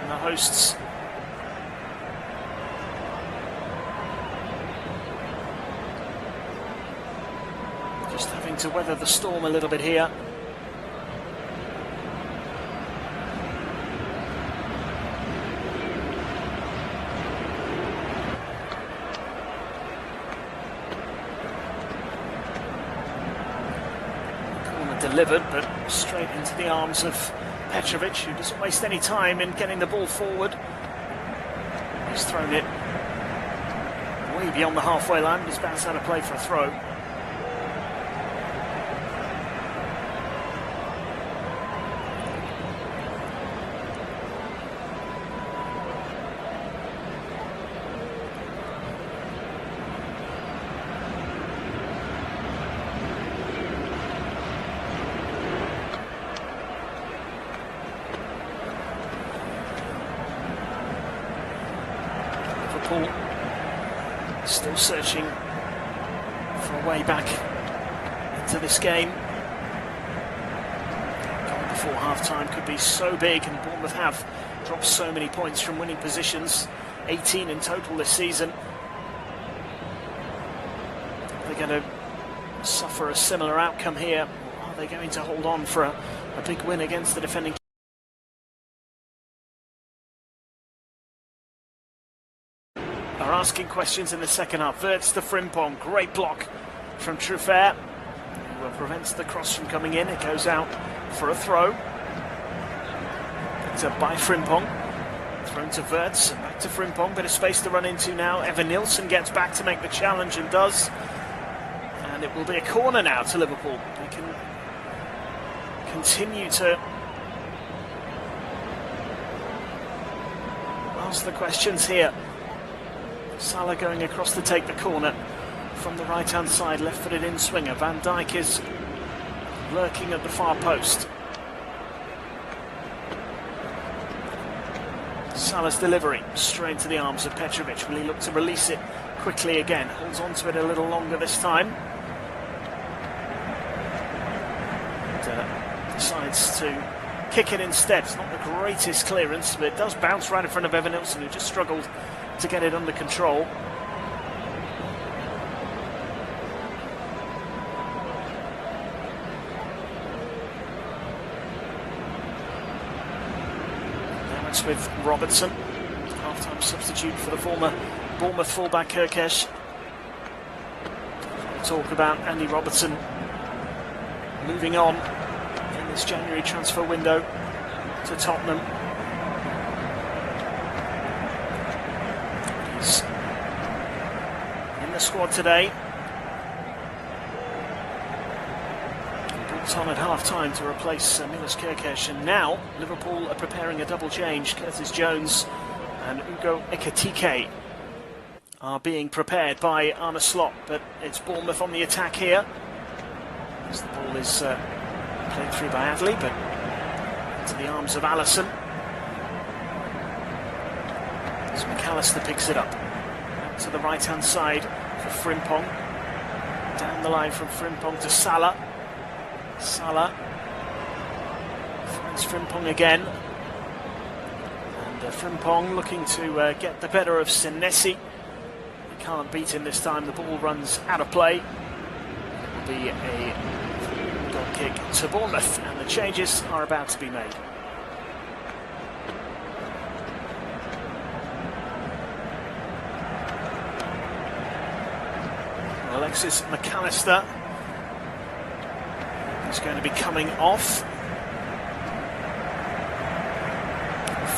And the hosts just having to weather the storm a little bit here. Corner delivered, but straight into the arms of Petrovic, who doesn't waste any time in getting the ball forward. He's thrown it way beyond the halfway line, but he's bounced out of play for a throw. Still searching for a way back into this game. Goal before half-time could be so big, and Bournemouth have dropped so many points from winning positions, 18 in total this season. They're going to suffer a similar outcome here, or are they going to hold on for a big win against the defending? Are asking questions in the second half. Wirtz to Frimpong, great block from Truffert, who prevents the cross from coming in. It goes out for a throw. It's by Frimpong, thrown to Wirtz, and back to Frimpong. Bit of space to run into now. Evanilson gets back to make the challenge and does, and it will be a corner now to Liverpool. They can continue to ask the questions here. Salah going across to take the corner from the right-hand side, left-footed in-swinger. Van Dijk is lurking at the far post. Salah's delivery straight into the arms of Petrovic. Will he look to release it quickly again? Holds on to it a little longer this time. And, decides to kick it instead. It's not the greatest clearance, but it does bounce right in front of Evanilson, who just struggled to get it under control. Now it's with Robertson, half-time substitute for the former Bournemouth fullback Kirkesh. Talk about Andy Robertson moving on in this January transfer window to Tottenham. In the squad today. Brought on at half-time to replace Milos Kirkesh, and now Liverpool are preparing a double change. Curtis Jones and Ugo Ekitike are being prepared by Arne Slot, but it's Bournemouth on the attack here. As the ball is played through by Adley, but into the arms of Alisson. So McAllister picks it up. Out to the right-hand side for Frimpong. Down the line from Frimpong to Salah. Salah finds Frimpong again. And Frimpong looking to get the better of Senesi. He can't beat him this time. The ball runs out of play. It will be a goal kick to Bournemouth, and the changes are about to be made. Alexis McAllister is going to be coming off.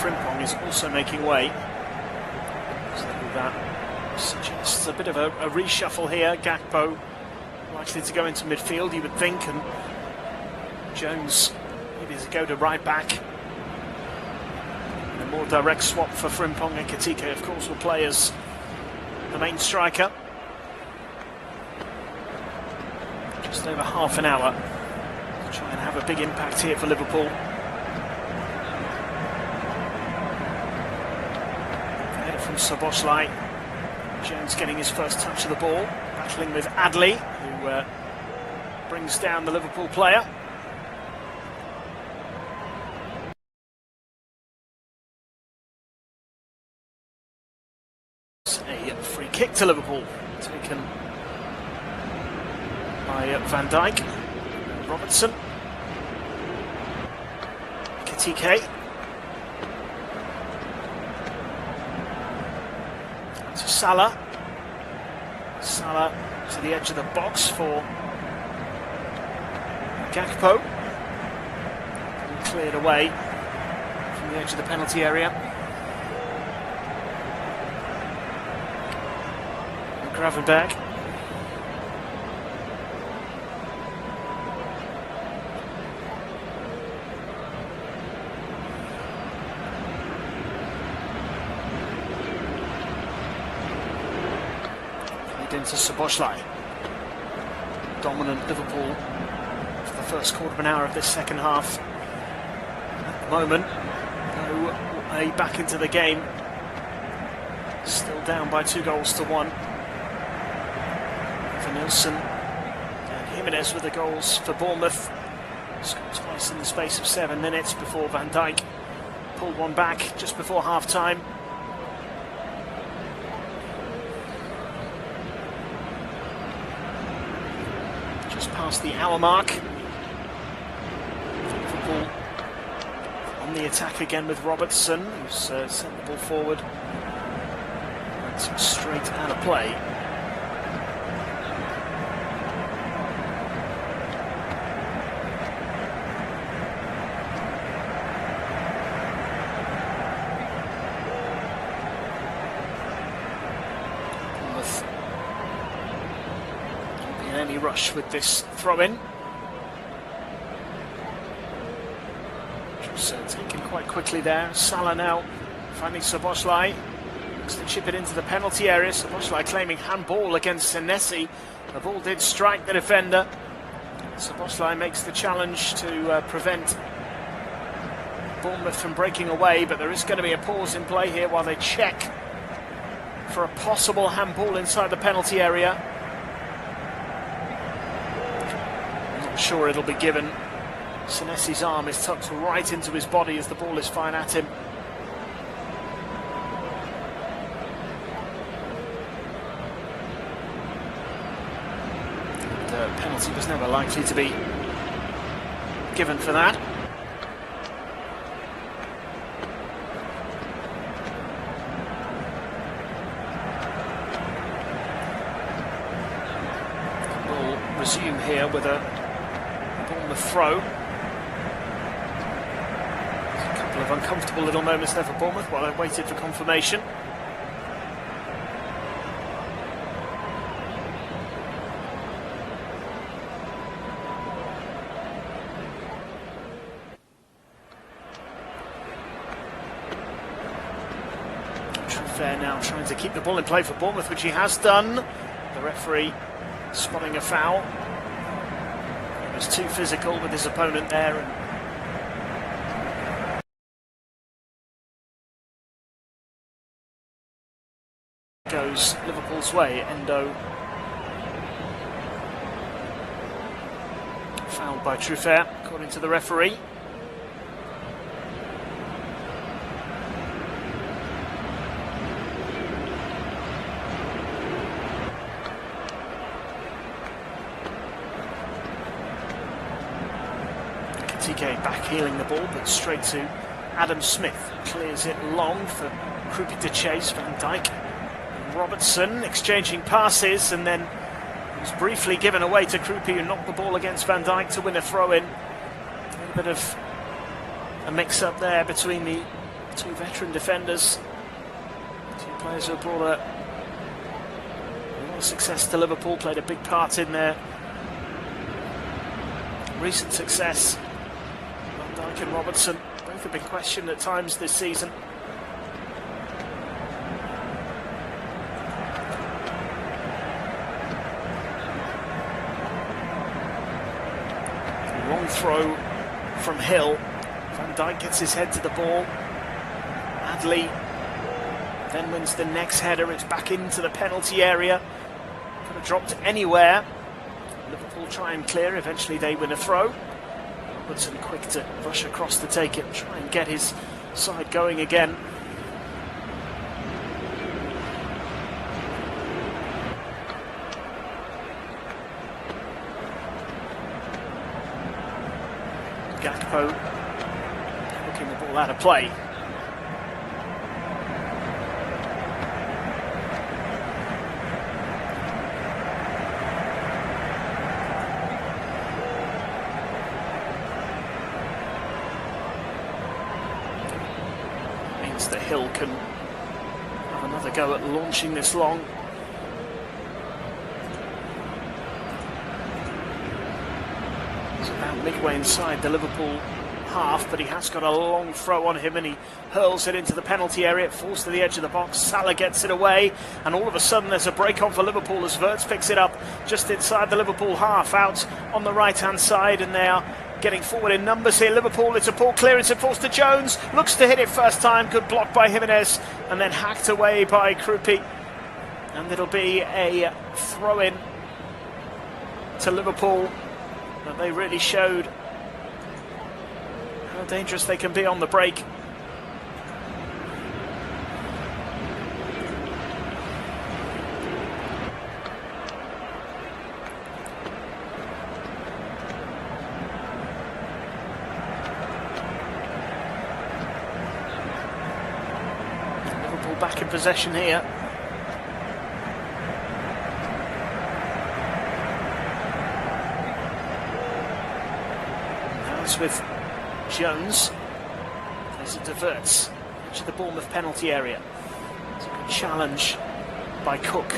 Frimpong is also making way. So that suggests a bit of a reshuffle here. Gakpo likely to go into midfield, you would think, and Jones maybe to go to right back. And a more direct swap for Frimpong, and Ekitike, of course, will play as the main striker. Just over half an hour to try and have a big impact here for Liverpool. Header from Szoboszlai. Jones getting his first touch of the ball, battling with Adli, who brings down the Liverpool player. A free kick to Liverpool, taken by Van Dijk. Robertson. Ekitike. To Salah. Salah to the edge of the box for Gakpo. Cleared away from the edge of the penalty area. Gravenberg. Into Szoboszlai. Dominant Liverpool for the first quarter of an hour of this second half. At the moment, no way back into the game. Still down by 2-1. Nilsson and Jimenez with the goals for Bournemouth. Scored twice in the space of 7 minutes before Van Dijk pulled one back just before half-time. Just past the hour mark. Liverpool on the attack again with Robertson, who's sent the ball forward. That's straight out of play. Any rush with this throw-in. Just taken quite quickly there. Salah now finding Szoboszlai. Looks to chip it into the penalty area. Szoboszlai claiming handball against Senesi. The ball did strike the defender. Szoboszlai makes the challenge to prevent Bournemouth from breaking away, but there is going to be a pause in play here while they check for a possible handball inside the penalty area. Sure it'll be given. Senesi's arm is tucked right into his body as the ball is fired at him. The penalty was never likely to be given for that. We'll resume here with a throw. A couple of uncomfortable little moments there for Bournemouth while they waited for confirmation. Fair now trying to keep the ball in play for Bournemouth, which he has done. The referee spotting a foul. He was too physical with his opponent there, and goes Liverpool's way. Endo fouled by Truffert, according to the referee. TK back heeling the ball, but straight to Adam Smith. Clears it long for Kruppi to chase. Van Dijk and Robertson exchanging passes, and then it was briefly given away to Kruppi, who knocked the ball against Van Dijk to win a throw-in. A little bit of a mix-up there between the two veteran defenders. Two players who have brought a lot of success to Liverpool, played a big part in their recent success. Van Dijk and Robertson both have been questioned at times this season. Long throw from Hill. Van Dijk gets his head to the ball. Adley then wins the next header. It's back into the penalty area. Could have dropped anywhere. Liverpool try and clear. Eventually they win a throw. Robertson quick to rush across to take it, try and get his side going again. Gakpo looking the ball out of play. Means that Hill can have another go at launching this long. Midway inside the Liverpool half, but he has got a long throw on him and he hurls it into the penalty area. It falls to the edge of the box. Salah gets it away, and all of a sudden there's a break on for Liverpool as Wirtz picks it up just inside the Liverpool half, out on the right hand side, and they are getting forward in numbers here. Liverpool, it's a poor clearance, it falls to Jones, looks to hit it first time, good block by Jimenez, and then hacked away by Kruppi, and it'll be a throw-in to Liverpool. But they really showed how dangerous they can be on the break. Liverpool back in possession here. With Jones, there's it to Wirtz, edge of the Bournemouth penalty area. It's a good challenge by Cook.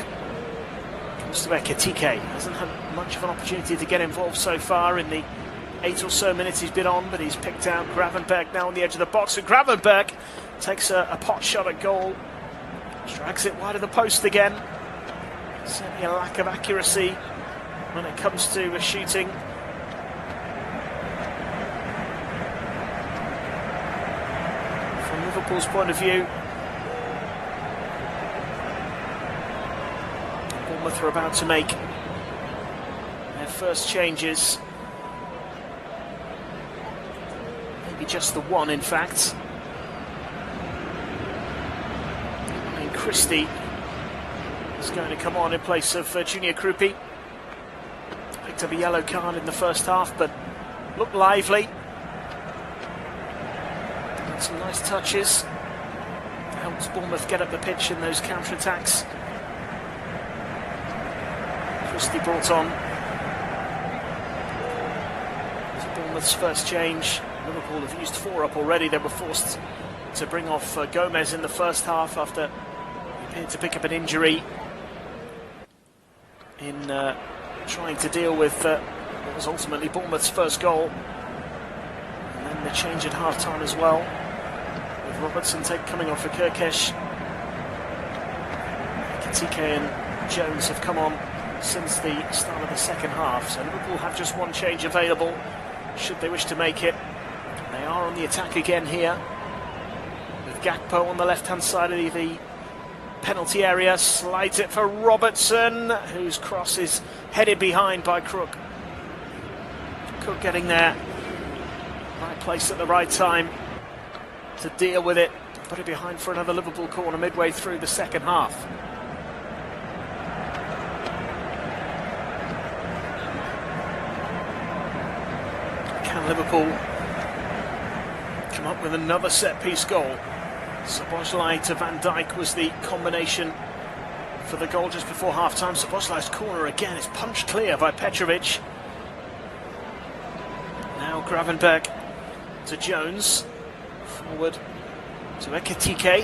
Comes to Ekitike, hasn't had much of an opportunity to get involved so far in the 8 or so minutes he's been on, but he's picked out Gravenberch now on the edge of the box, and Gravenberch takes a pot shot at goal, drags it wide of the post again. Certainly a lack of accuracy when it comes to shooting. Liverpool's point of view, Bournemouth are about to make their first changes, maybe just the one in fact. And Christie is going to come on in place of Junior Kruppi. Picked up a yellow card in the first half, but looked lively. Some nice touches. Helps Bournemouth get up the pitch in those counter-attacks. Christie brought on. It's Bournemouth's first change. Liverpool have used 4 up already. They were forced to bring off Gomez in the first half after he appeared to pick up an injury in trying to deal with what was ultimately Bournemouth's first goal. And then the change at half-time as well, with Robertson coming off for Kirkesh. Ekitike and Jones have come on since the start of the second half, so Liverpool have just one change available should they wish to make it. They are on the attack again here, with Gakpo on the left hand side of the penalty area, slides it for Robertson, whose cross is headed behind by Crook. Cook getting there, right place at the right time to deal with it, put it behind for another Liverpool corner midway through the second half. Can Liverpool come up with another set-piece goal? Szoboszlai to Van Dijk was the combination for the goal just before half-time. Szoboszlai's corner again is punched clear by Petrovic. Now Gravenberch to Jones, forward to Ekitike.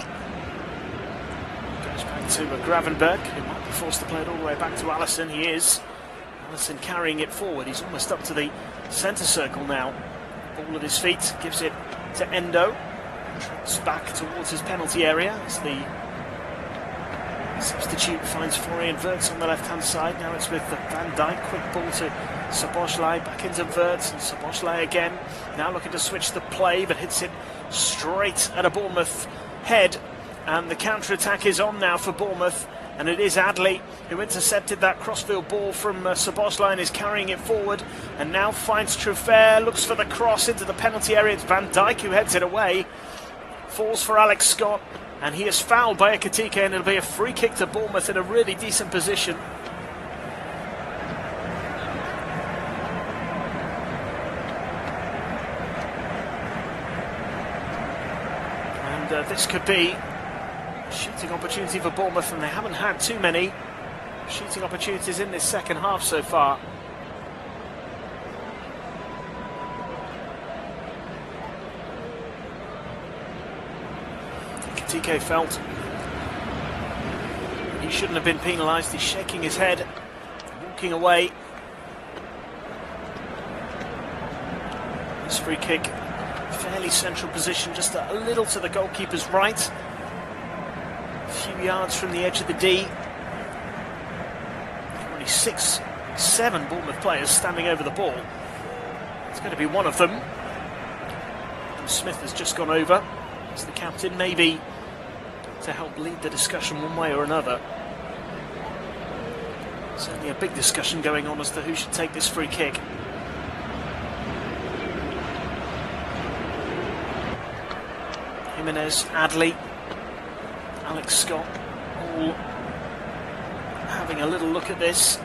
Goes back to Gravenberch, who might be forced to play it all the way back to Alisson. He is. Alisson carrying it forward. He's almost up to the centre circle now. Ball at his feet, gives it to Endo. Trots back towards his penalty area as the substitute finds Florian Wirtz on the left-hand side. Now it's with Van Dijk. Quick ball to Szoboszlai, back into Wirtz, and Szoboszlai again. Now looking to switch the play, but hits it straight at a Bournemouth head. And the counter-attack is on now for Bournemouth. And it is Adley who intercepted that crossfield ball from Szoboszlai and is carrying it forward. And now finds Truffert, looks for the cross into the penalty area. It's Van Dijk who heads it away. Falls for Alex Scott. And he is fouled by Ekitike, and it'll be a free kick to Bournemouth in a really decent position. And this could be a shooting opportunity for Bournemouth, and they haven't had too many shooting opportunities in this second half so far. Ekitike felt he shouldn't have been penalised. He's shaking his head, walking away. This free kick, fairly central position, just a little to the goalkeeper's right. A few yards from the edge of the D. Only 6-7 Bournemouth players standing over the ball. It's going to be one of them. And Smith has just gone over as the captain, maybe to help lead the discussion one way or another. Certainly a big discussion going on as to who should take this free kick. Jimenez, Adley, Alex Scott, all having a little look at this.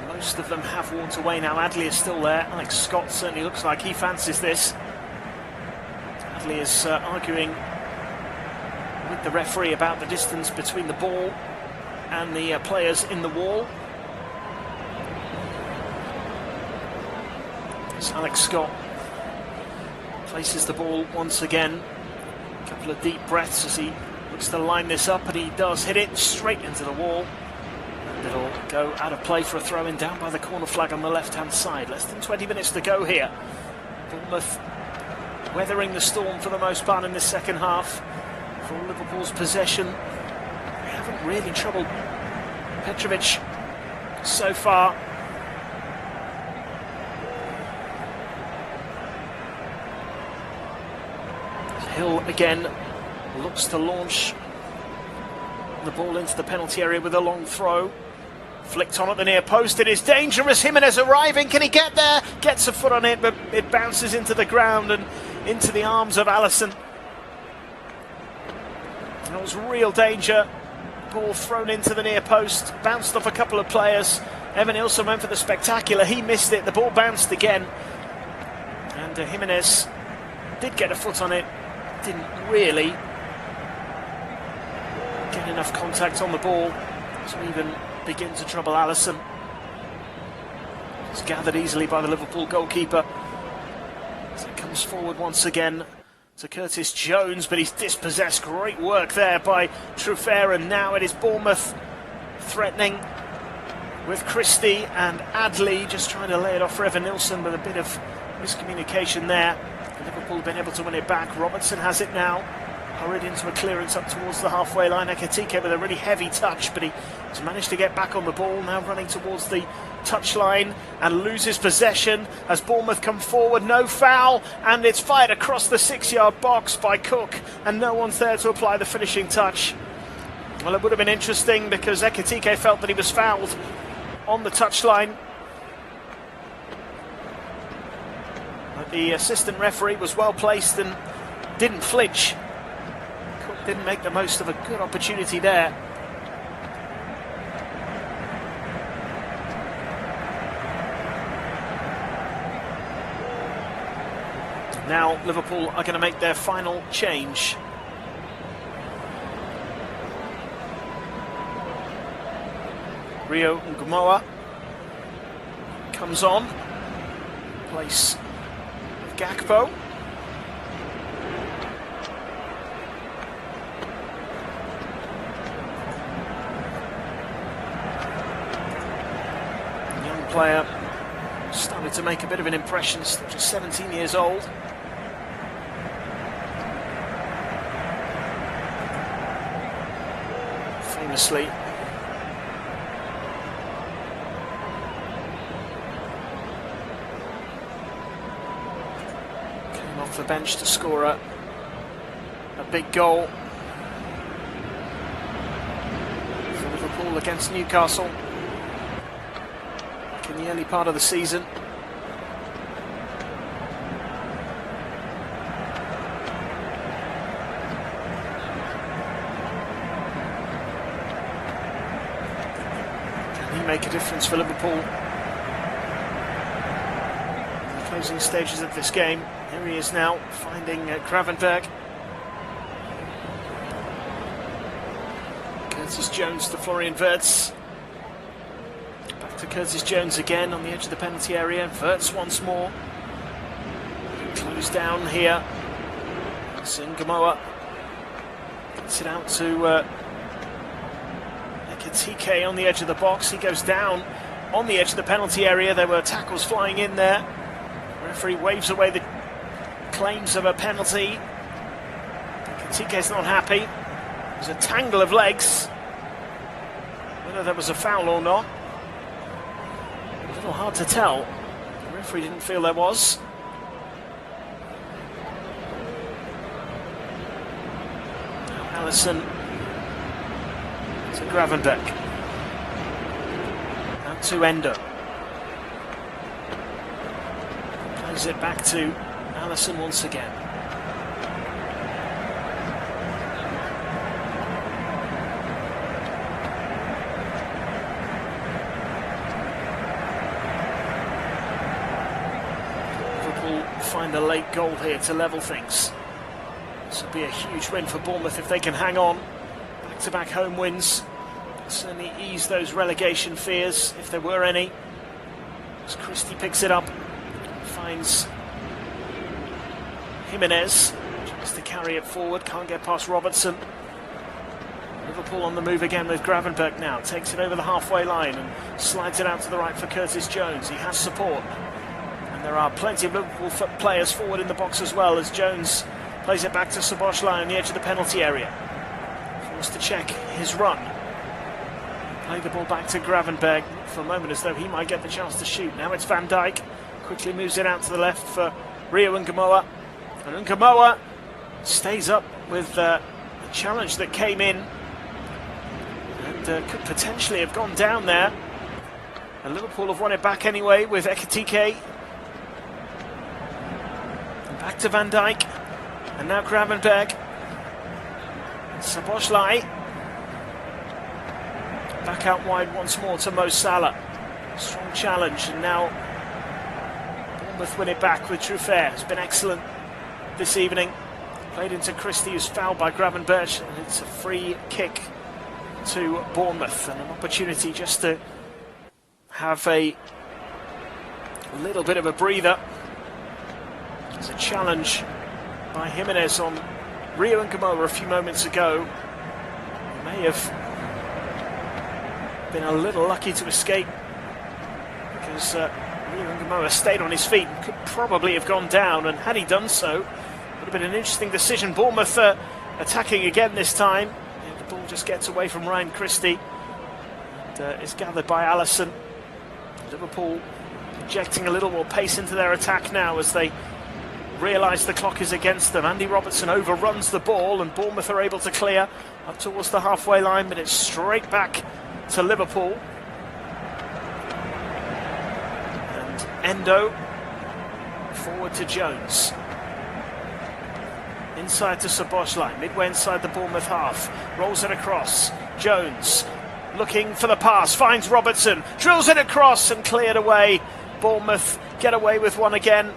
Most of them have walked away now. Adley is still there. Alex Scott certainly looks like he fancies this. Adley is arguing with the referee about the distance between the ball and the players in the wall. As Alex Scott places the ball once again. A couple of deep breaths as he looks to line this up, and he does hit it straight into the wall. And it'll go out of play for a throw-in down by the corner flag on the left-hand side. Less than 20 minutes to go here. Bournemouth weathering the storm for the most part in this second half. For Liverpool's possession, they haven't really troubled Petrovic so far. Hill again looks to launch the ball into the penalty area with a long throw. Flicked on at the near post, it is dangerous. Jimenez arriving, can he get there? Gets a foot on it, but it bounces into the ground and into the arms of Alisson. That was real danger. Ball thrown into the near post, bounced off a couple of players. Evan Ilson went for the spectacular, he missed it, the ball bounced again. And Jimenez did get a foot on it, didn't really get enough contact on the ball to even begin to trouble Alisson. It's gathered easily by the Liverpool goalkeeper as it comes forward once again to Curtis Jones, but he's dispossessed. Great work there by Truffert, and now it is Bournemouth threatening with Christie and Adley just trying to lay it off for Evan Nilsson, with a bit of miscommunication there. Liverpool have been able to win it back. Robertson has it now, hurried into a clearance up towards the halfway line. Ekitike with a really heavy touch, but he has managed to get back on the ball, now running towards the touchline and loses possession as Bournemouth come forward. No foul, and it's fired across the 6-yard box by Cook, and no one's there to apply the finishing touch. Well, it would have been interesting because Ekitike felt that he was fouled on the touchline. But the assistant referee was well placed and didn't flinch. Cook didn't make the most of a good opportunity there. Now Liverpool are going to make their final change. Rio Ngumoa comes on, place of Gakpo. The young player started to make a bit of an impression, still just 17 years old. Famously, the bench to score a big goal for Liverpool against Newcastle back in the early part of the season. Can he make a difference for Liverpool in the closing stages of this game? Here he is now, finding Gravenberg. Curtis Jones to Florian Wirtz. Back to Curtis Jones again on the edge of the penalty area. Wirtz once more. Closed down here. Ngumoa gets it out to Ekitike on the edge of the box. He goes down on the edge of the penalty area. There were tackles flying in there. The referee waves away the claims of a penalty. Ekitike's not happy. There's a tangle of legs. Whether there was a foul or not, a little hard to tell. The referee didn't feel there was. Now Allison to Gravenberg. Out to Endo. Plays it back to Allison once again. Liverpool find a late goal here to level things. This would be a huge win for Bournemouth if they can hang on. Back-to-back home wins. Certainly ease those relegation fears, if there were any. As Christie picks it up, finds Jimenez, tries to carry it forward, can't get past Robertson. Liverpool on the move again with Gravenberg now, takes it over the halfway line and slides it out to the right for Curtis Jones. He has support, and there are plenty of Liverpool players forward in the box as well, as Jones plays it back to Szoboszlai on the edge of the penalty area. Forced to check his run. Play the ball back to Gravenberg for a moment as though he might get the chance to shoot. Now it's Van Dijk, quickly moves it out to the left for Rio Ngumoa. And Ngumoa stays up with the challenge that came in and could potentially have gone down there. And Liverpool have won it back anyway with Ekitike. And back to Van Dijk. And now Gravenberg. And Szoboszlai. Back out wide once more to Mo Salah. Strong challenge, and now Bournemouth win it back with Truffert. It's been excellent this evening. Played into Christie, who's fouled by Gravenberg, and it's a free kick to Bournemouth, and an opportunity just to have a little bit of a breather. There's a challenge by Jimenez on Rio Ngumoa a few moments ago. He may have been a little lucky to escape, because Rio Ngumoa stayed on his feet and could probably have gone down, and had he done so, would have been an interesting decision. Bournemouth attacking again this time. The ball just gets away from Ryan Christie and is gathered by Allison. Liverpool injecting a little more pace into their attack now as they realise the clock is against them. Andy Robertson overruns the ball and Bournemouth are able to clear up towards the halfway line, but it's straight back to Liverpool. And Endo forward to Jones. Inside to Szoboszlai, midway inside the Bournemouth half. Rolls it across. Jones looking for the pass, finds Robertson, drills it across and cleared away. Bournemouth get away with one again.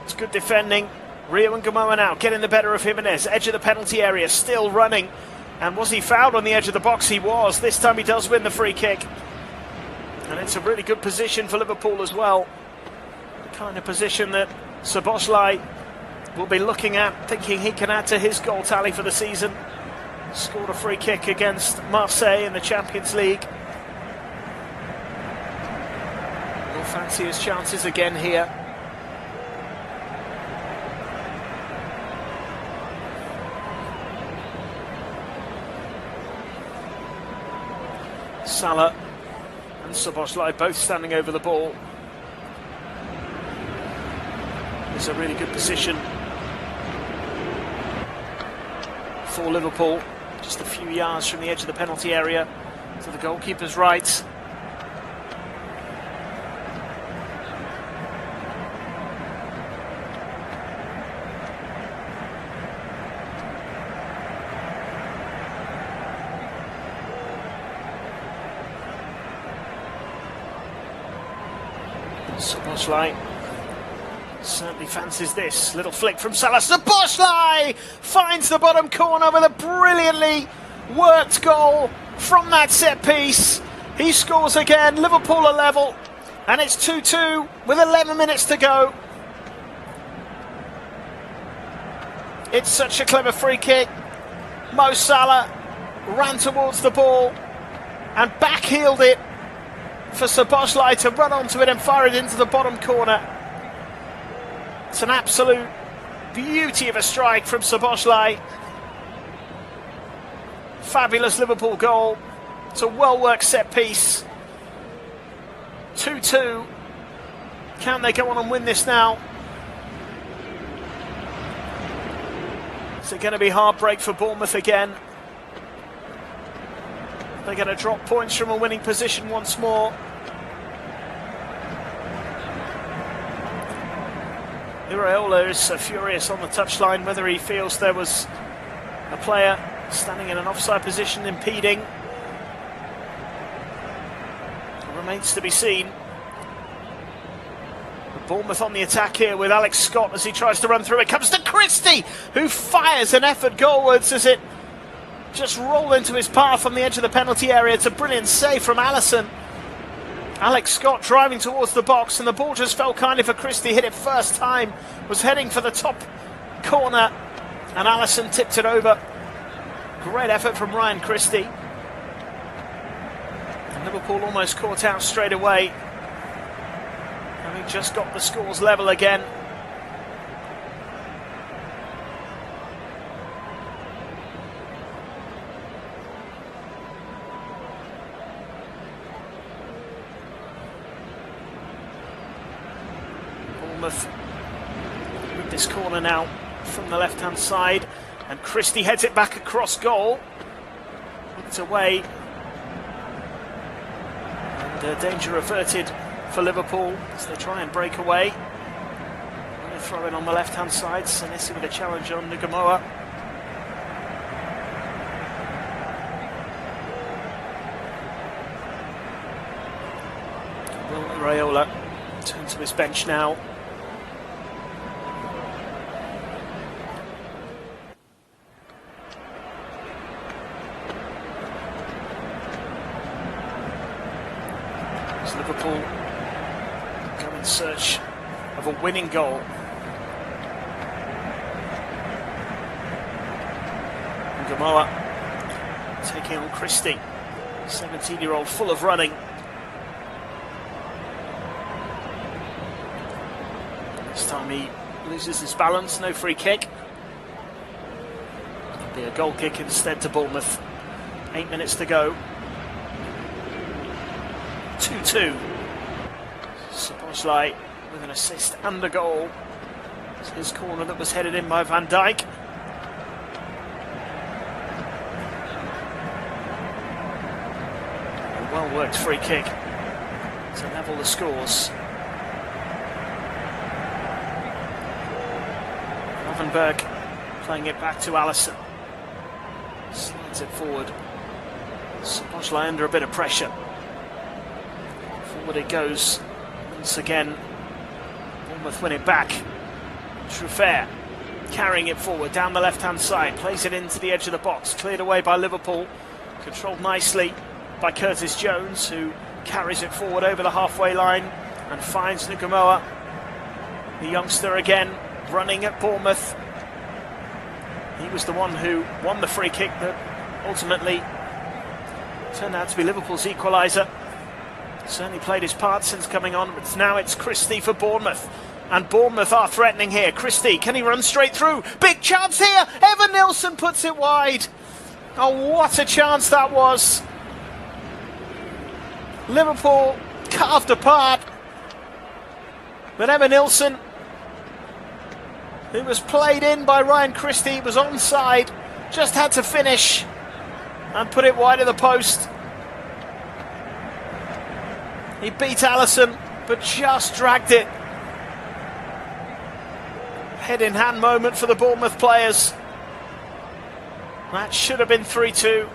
It's good defending. Rio and Gamoa now getting the better of Jimenez. Edge of the penalty area, still running. And was he fouled on the edge of the box? He was. This time he does win the free kick. And it's a really good position for Liverpool as well. The kind of position that Szoboszlai will be looking at, thinking he can add to his goal tally for the season. Scored a free kick against Marseille in the Champions League. Will fancy his chances again here. Salah and Szoboszlai both standing over the ball. It's a really good position for Liverpool, just a few yards from the edge of the penalty area to the goalkeeper's right. Szoboszlai certainly fancies this. Little flick from Salah. Szoboszlai finds the bottom corner with a brilliantly worked goal from that set piece. He scores again. Liverpool are level, and it's 2-2 with 11 minutes to go. It's such a clever free kick. Mo Salah ran towards the ball and backheeled it for Szoboszlai to run onto it and fire it into the bottom corner. It's an absolute beauty of a strike from Szoboszlai. Fabulous Liverpool goal. It's a well-worked set piece. 2-2. Can they go on and win this now? Is it going to be heartbreak for Bournemouth again? They're going to drop points from a winning position once more. Iraola is furious on the touchline, whether he feels there was a player standing in an offside position impeding. It remains to be seen. Bournemouth on the attack here with Alex Scott as he tries to run through. It comes to Christie, who fires an effort goalwards as it just rolled into his path on the edge of the penalty area. It's a brilliant save from Alisson. Alex Scott driving towards the box, and the ball just fell kindly for Christie. Hit it first time, was heading for the top corner, and Alisson tipped it over. Great effort from Ryan Christie. And Liverpool almost caught out straight away, having just got the scores level again. Bournemouth with this corner now from the left-hand side, and Christie heads it back across goal. It's away, and danger averted for Liverpool as they try and break away. They throw in on the left-hand side. Senesi with a challenge on Gamoa. Will Iraola turn to his bench now. As Liverpool go in search of a winning goal. And Gamoa taking on Christie, 17-year-old full of running. This time he loses his balance, no free kick. It'll be a goal kick instead to Bournemouth. 8 minutes to go. 2-2. Szoboszlai with an assist and a goal. It's his corner that was headed in by Van Dijk. A well-worked free kick to level the scores. Gravenberg playing it back to Alisson. Slides it forward. Szoboszlai under a bit of pressure. Forward it goes once again. Bournemouth win it back. Truffert carrying it forward down the left-hand side. Plays it into the edge of the box. Cleared away by Liverpool. Controlled nicely by Curtis Jones, who carries it forward over the halfway line and finds Ngumoa. The youngster again running at Bournemouth. He was the one who won the free kick that ultimately turned out to be Liverpool's equaliser. Certainly played his part since coming on, but now it's Christie for Bournemouth. And Bournemouth are threatening here. Christie, can he run straight through? Big chance here! Evan Nilsson puts it wide. Oh, what a chance that was. Liverpool carved apart. But Evan Nilsson, who was played in by Ryan Christie, was onside, just had to finish and put it wide of the post. He beat Alisson, but just dragged it. Head-in-hand moment for the Bournemouth players. That should have been 3-2.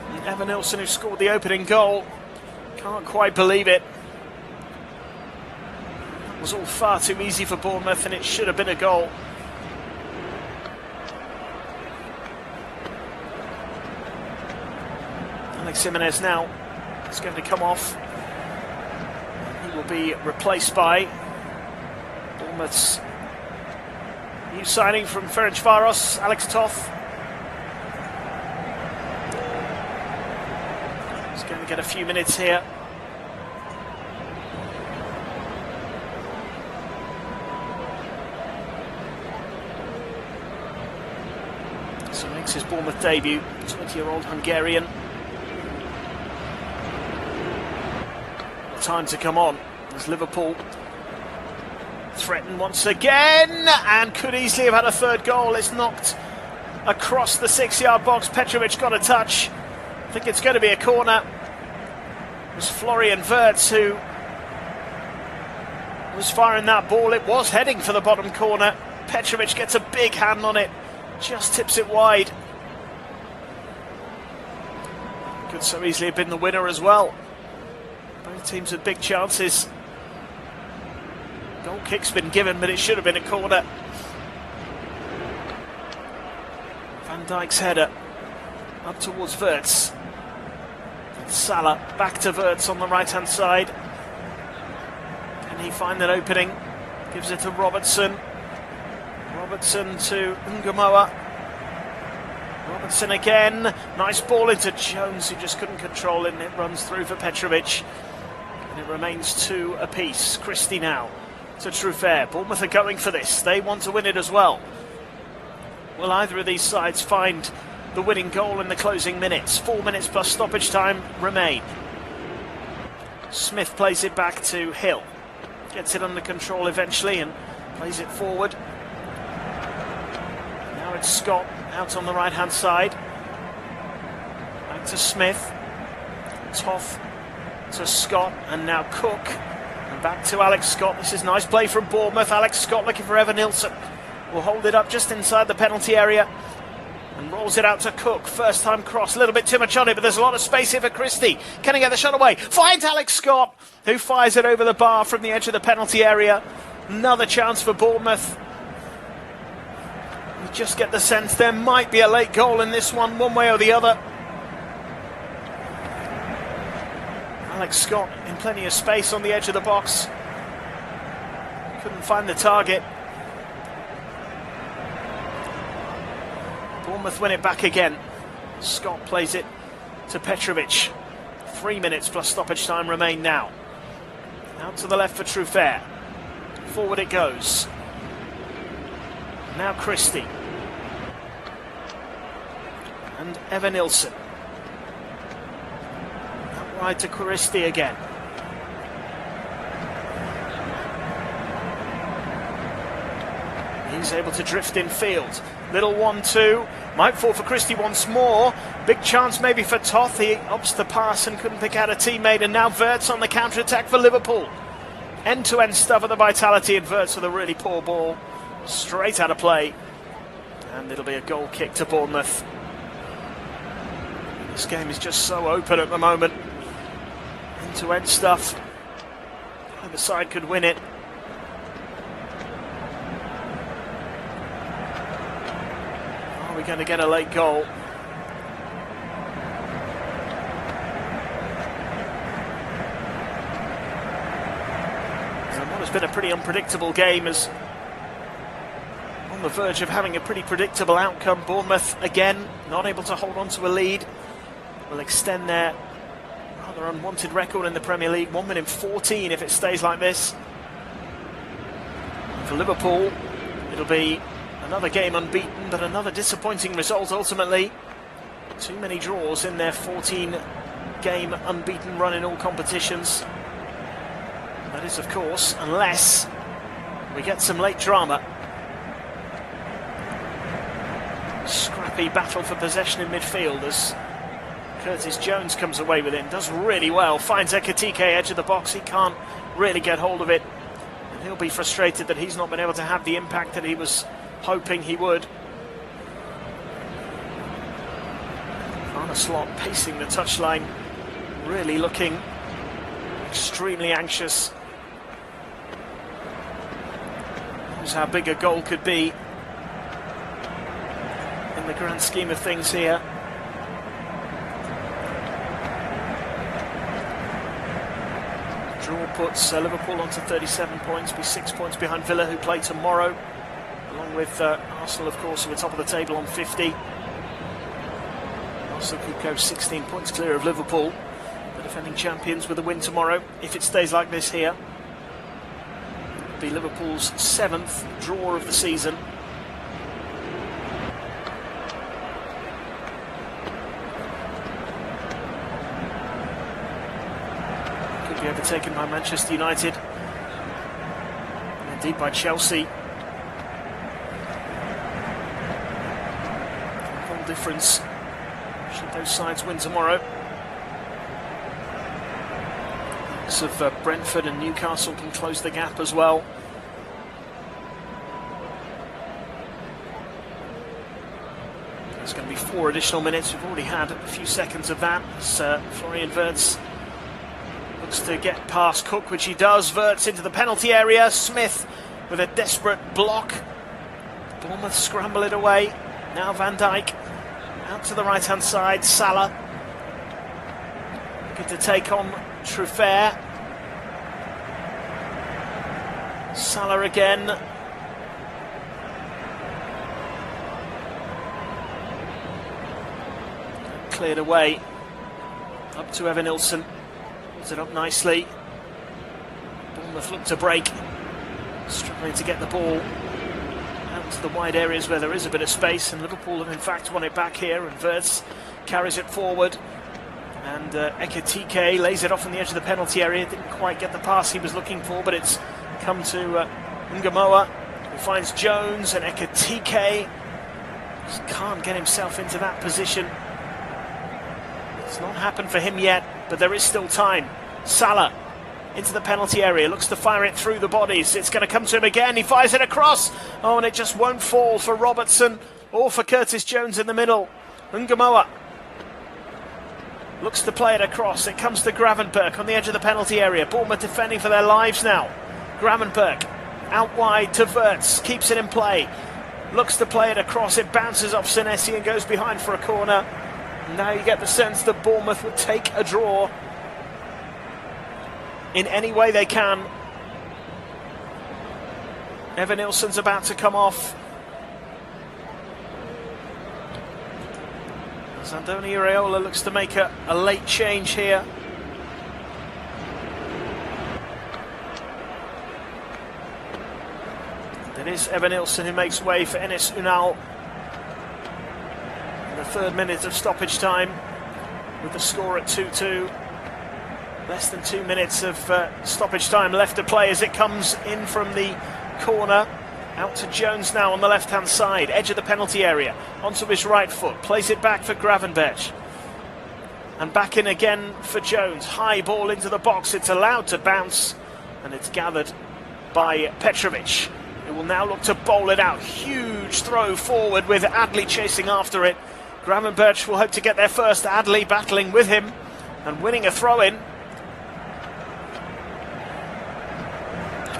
And Evan Nilsson, who scored the opening goal, can't quite believe it. It was all far too easy for Bournemouth, and it should have been a goal. Alex Jimenez now is going to come off. He will be replaced by Bournemouth's new signing from Ferencváros, Alex Toth. He's going to get a few minutes here. So makes his Bournemouth debut, 20-year-old Hungarian. Time to come on as Liverpool threaten once again and could easily have had a third goal. It's knocked across the 6-yard box. Petrovic got a touch. I think it's going to be a corner. It was Florian Wirtz who was firing that ball. It was heading for the bottom corner. Petrovic gets a big hand on it, just tips it wide. Could so easily have been the winner as well. Both teams with big chances. Goal kick's been given, but it should have been a corner. Van Dijk's header up towards Wirtz. Salah back to Wirtz on the right-hand side. Can he find that opening? Gives it to Robertson. Robertson to Ngumoa. Robertson again. Nice ball into Jones, who just couldn't control it, and it runs through for Petrovic. And it remains 2 apiece. Christie now to Truffert. Bournemouth are going for this. They want to win it as well. Will either of these sides find the winning goal in the closing minutes? 4 minutes plus stoppage time remain. Smith plays it back to Hill. Gets it under control eventually and plays it forward. Now it's Scott out on the right-hand side. Back to Smith. Toth to Scott, and now Cook. And back to Alex Scott. This is nice play from Bournemouth. Alex Scott looking for Evan Nilsson. Will hold it up just inside the penalty area and rolls it out to Cook. First time cross, a little bit too much on it, but there's a lot of space here for Christie. Can he get the shot away? Finds Alex Scott, who fires it over the bar from the edge of the penalty area. Another chance for Bournemouth. You just get the sense there might be a late goal in this one way or the other. Alex Scott in plenty of space on the edge of the box. Couldn't find the target. Bournemouth win it back again. Scott plays it to Petrovic. 3 minutes plus stoppage time remain now. Out to the left for Truffert. Forward it goes. Now Christie. And Evan Nilsson. Out wide to Christie again. He's able to drift in field. Little 1-2. Might fall for Christie once more. Big chance maybe for Toth. He opts the pass and couldn't pick out a teammate. And now Wirtz on the counter-attack for Liverpool. End-to-end stuff at the vitality, and Wirtz with a really poor ball. Straight out of play. And it'll be a goal kick to Bournemouth. This game is just so open at the moment. End-to-end stuff. Either side could win it. Are we going to get a late goal? And what has been a pretty unpredictable game is on the verge of having a pretty predictable outcome. Bournemouth, again, not able to hold on to a lead. Will extend their rather unwanted record in the Premier League. 1 minute 14 if it stays like this. For Liverpool, it'll be another game unbeaten, but another disappointing result ultimately. Too many draws in their 14-game unbeaten run in all competitions. That is, of course, unless we get some late drama. Scrappy battle for possession in midfield as Curtis Jones comes away with it and does really well. Finds Ekitike edge of the box. He can't really get hold of it. And he'll be frustrated that he's not been able to have the impact that he was hoping he would. Arne Slot pacing the touchline. Really looking extremely anxious. Knows how big a goal could be in the grand scheme of things here. Draw puts Liverpool onto 37 points, be 6 points behind Villa, who play tomorrow, along with Arsenal, of course, who are top of the table on 50. Arsenal could go 16 points clear of Liverpool, the defending champions, with a win tomorrow. If it stays like this here, it'll be Liverpool's 7th draw of the season. Be overtaken by Manchester United, and indeed by Chelsea. Goal difference should those sides win tomorrow. So Brentford and Newcastle can close the gap as well. There's going to be 4 additional minutes. We've already had a few seconds of that as Florian Wirtz looks to get past Cook, which he does. Wirtz into the penalty area. Smith with a desperate block. Bournemouth scramble it away. Now Van Dijk out to the right hand side. Salah looking to take on Truffert. Salah again. Cleared away. Up to Evanilson. Puts it up nicely. Bournemouth look to break. Struggling to get the ball out into the wide areas where there is a bit of space, and Liverpool have in fact won it back here, and Wirtz carries it forward, and Ekitike lays it off on the edge of the penalty area. Didn't quite get the pass he was looking for, but it's come to Ngamoa, who finds Jones, and Ekitike just can't get himself into that position. It's not happened for him yet, but there is still time. Salah into the penalty area, looks to fire it through the bodies. It's going to come to him again. He fires it across. Oh, and it just won't fall for Robertson or for Curtis Jones in the middle. Ngamoa looks to play it across. It comes to Gravenberch on the edge of the penalty area. Bournemouth defending for their lives now. Gravenberch out wide to Wirtz, keeps it in play. Looks to play it across. It bounces off Senesi and goes behind for a corner. Now you get the sense that Bournemouth would take a draw in any way they can. Evanilson's about to come off. Andoni Iraola looks to make a late change here. It is Evanilson who makes way for Enes Unal. The 3rd minute of stoppage time, with the score at 2-2. Less than 2 minutes of stoppage time left to play as it comes in from the corner. Out to Jones now on the left-hand side, edge of the penalty area, onto his right foot, plays it back for Gravenberch. And back in again for Jones. High ball into the box, it's allowed to bounce, and it's gathered by Petrovic, who will now look to bowl it out. Huge throw forward with Adley chasing after it. Gravenberch will hope to get there first, Adley battling with him and winning a throw-in.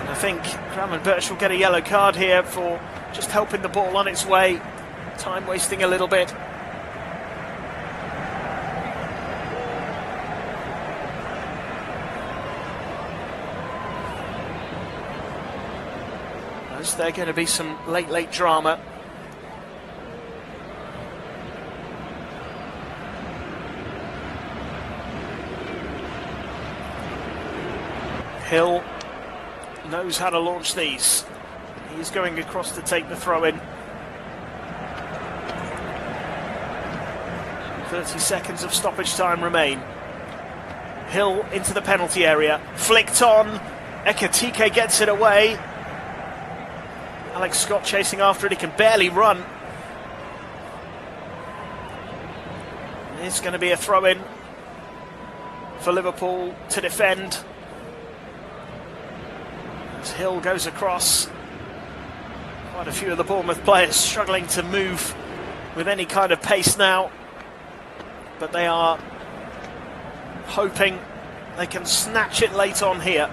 I think Gravenberch will get a yellow card here for just helping the ball on its way, time wasting a little bit. Is there going to be some late drama? Hill knows how to launch these. He's going across to take the throw in. 30 seconds of stoppage time remain. Hill into the penalty area, flicked on. Ekatike gets it away. Alex Scott chasing after it, he can barely run. It's going to be a throw in for Liverpool to defend. As Hill goes across, quite a few of the Bournemouth players struggling to move with any kind of pace now, but they are hoping they can snatch it late on here.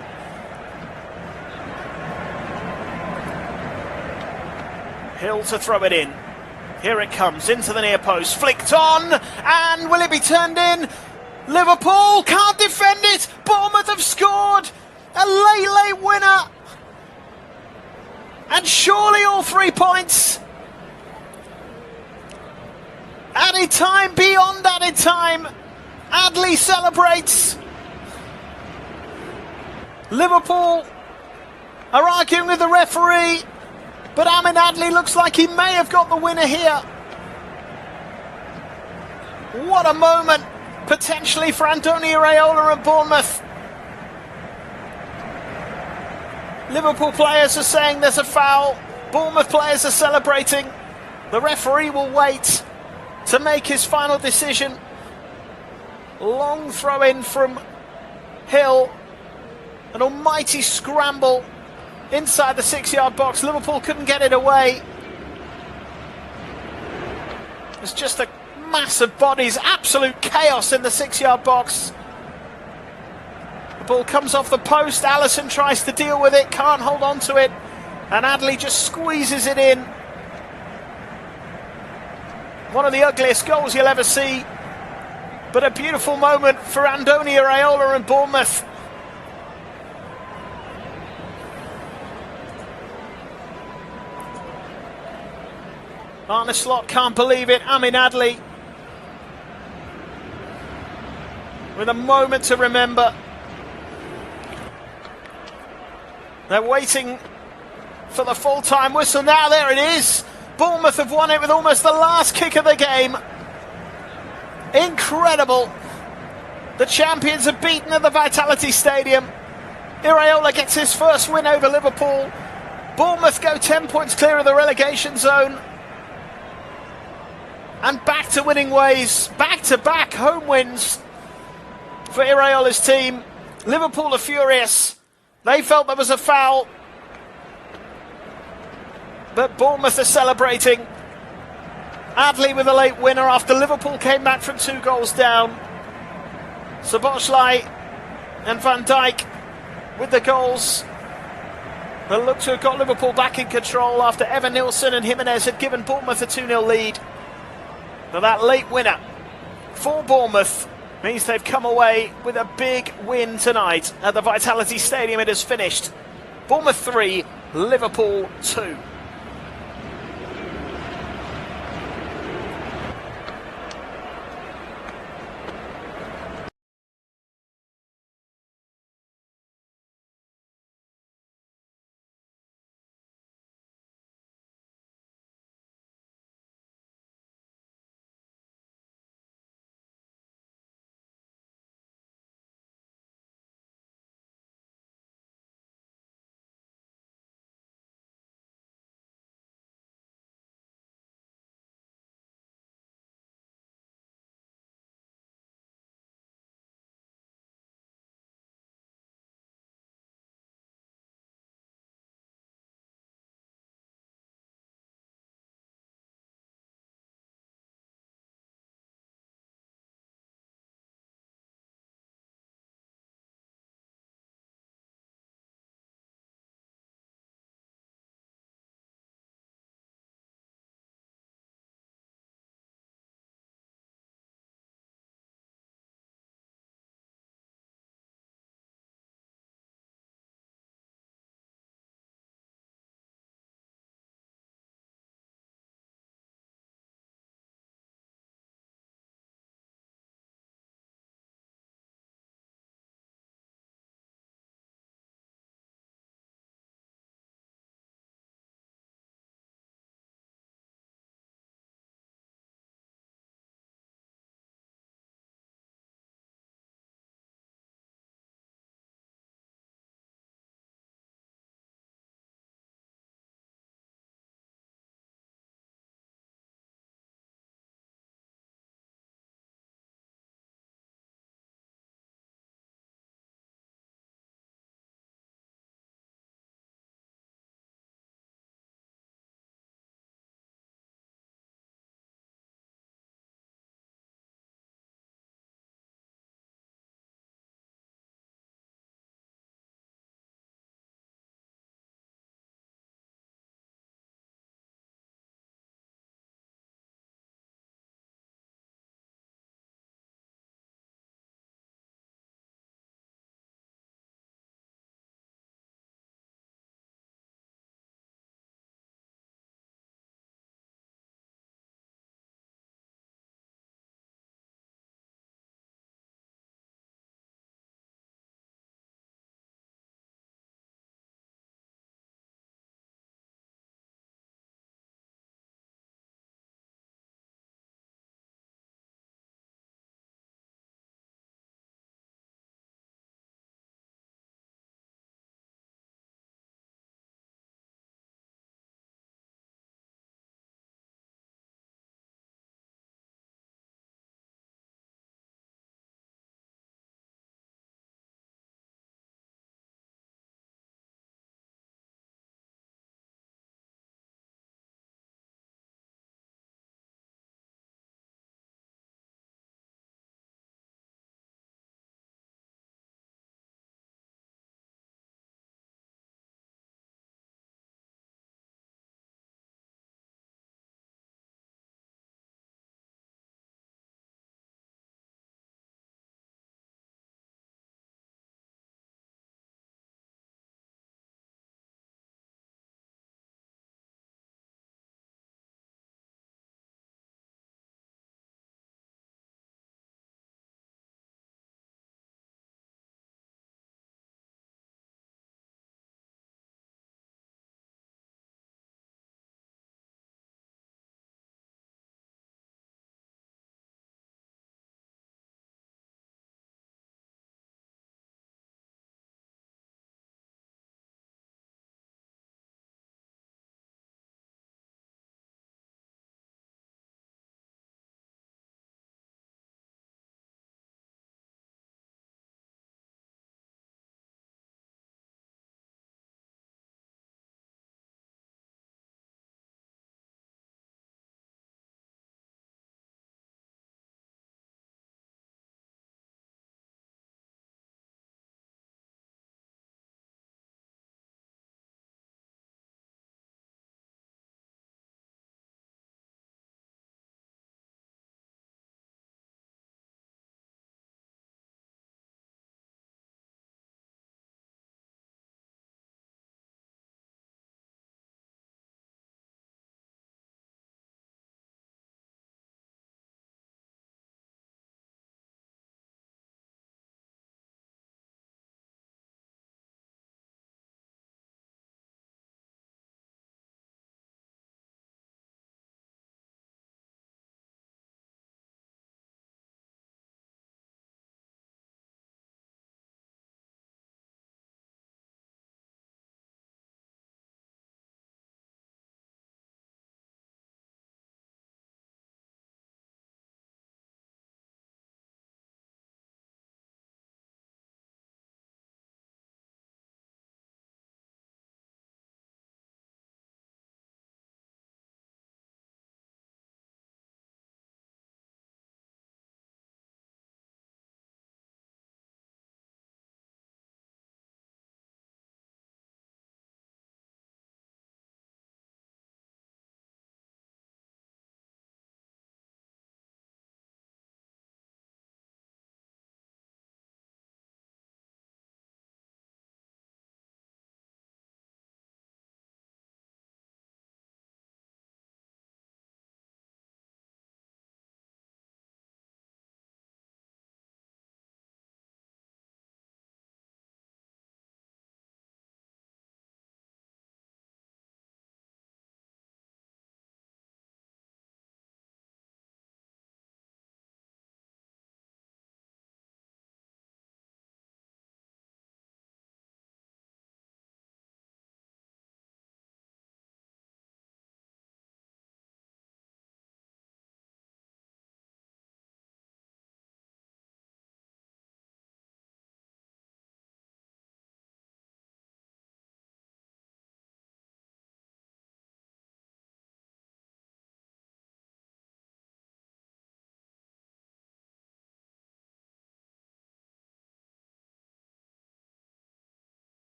Hill to throw it in. Here it comes, into the near post, flicked on, and will it be turned in? Liverpool can't defend it. Bournemouth have scored a late winner, and surely all 3 points. Added time, beyond added time. Adley celebrates. Liverpool are arguing with the referee, but Amin Adley looks like he may have got the winner here. What a moment, potentially, for Andoni Iraola and Bournemouth. Liverpool players are saying there's a foul. Bournemouth players are celebrating. The referee will wait to make his final decision. Long throw in from Hill. An almighty scramble inside the 6-yard box. Liverpool couldn't get it away. It's just a mass of bodies, absolute chaos in the 6-yard box. The ball comes off the post. Allison tries to deal with it, can't hold on to it, and Adley just squeezes it in. One of the ugliest goals you'll ever see, but a beautiful moment for Andoni Iraola and Bournemouth. Arne Slot can't believe it. Amin Adley with a moment to remember. They're waiting for the full-time whistle now. There it is. Bournemouth have won it with almost the last kick of the game. Incredible. The champions are beaten at the Vitality Stadium. Iraola gets his first win over Liverpool. Bournemouth go 10 points clear of the relegation zone. And back to winning ways. Back-to-back home wins for Iraola's team. Liverpool are furious. They felt there was a foul, but Bournemouth are celebrating. Adley with a late winner after Liverpool came back from 2 goals down. Szoboszlai and Van Dijk with the goals that look to have got Liverpool back in control after Evan Nilsson and Jimenez had given Bournemouth a 2-0 lead. But that late winner for Bournemouth means they've come away with a big win tonight at the Vitality Stadium. It has finished Bournemouth 3, Liverpool 2.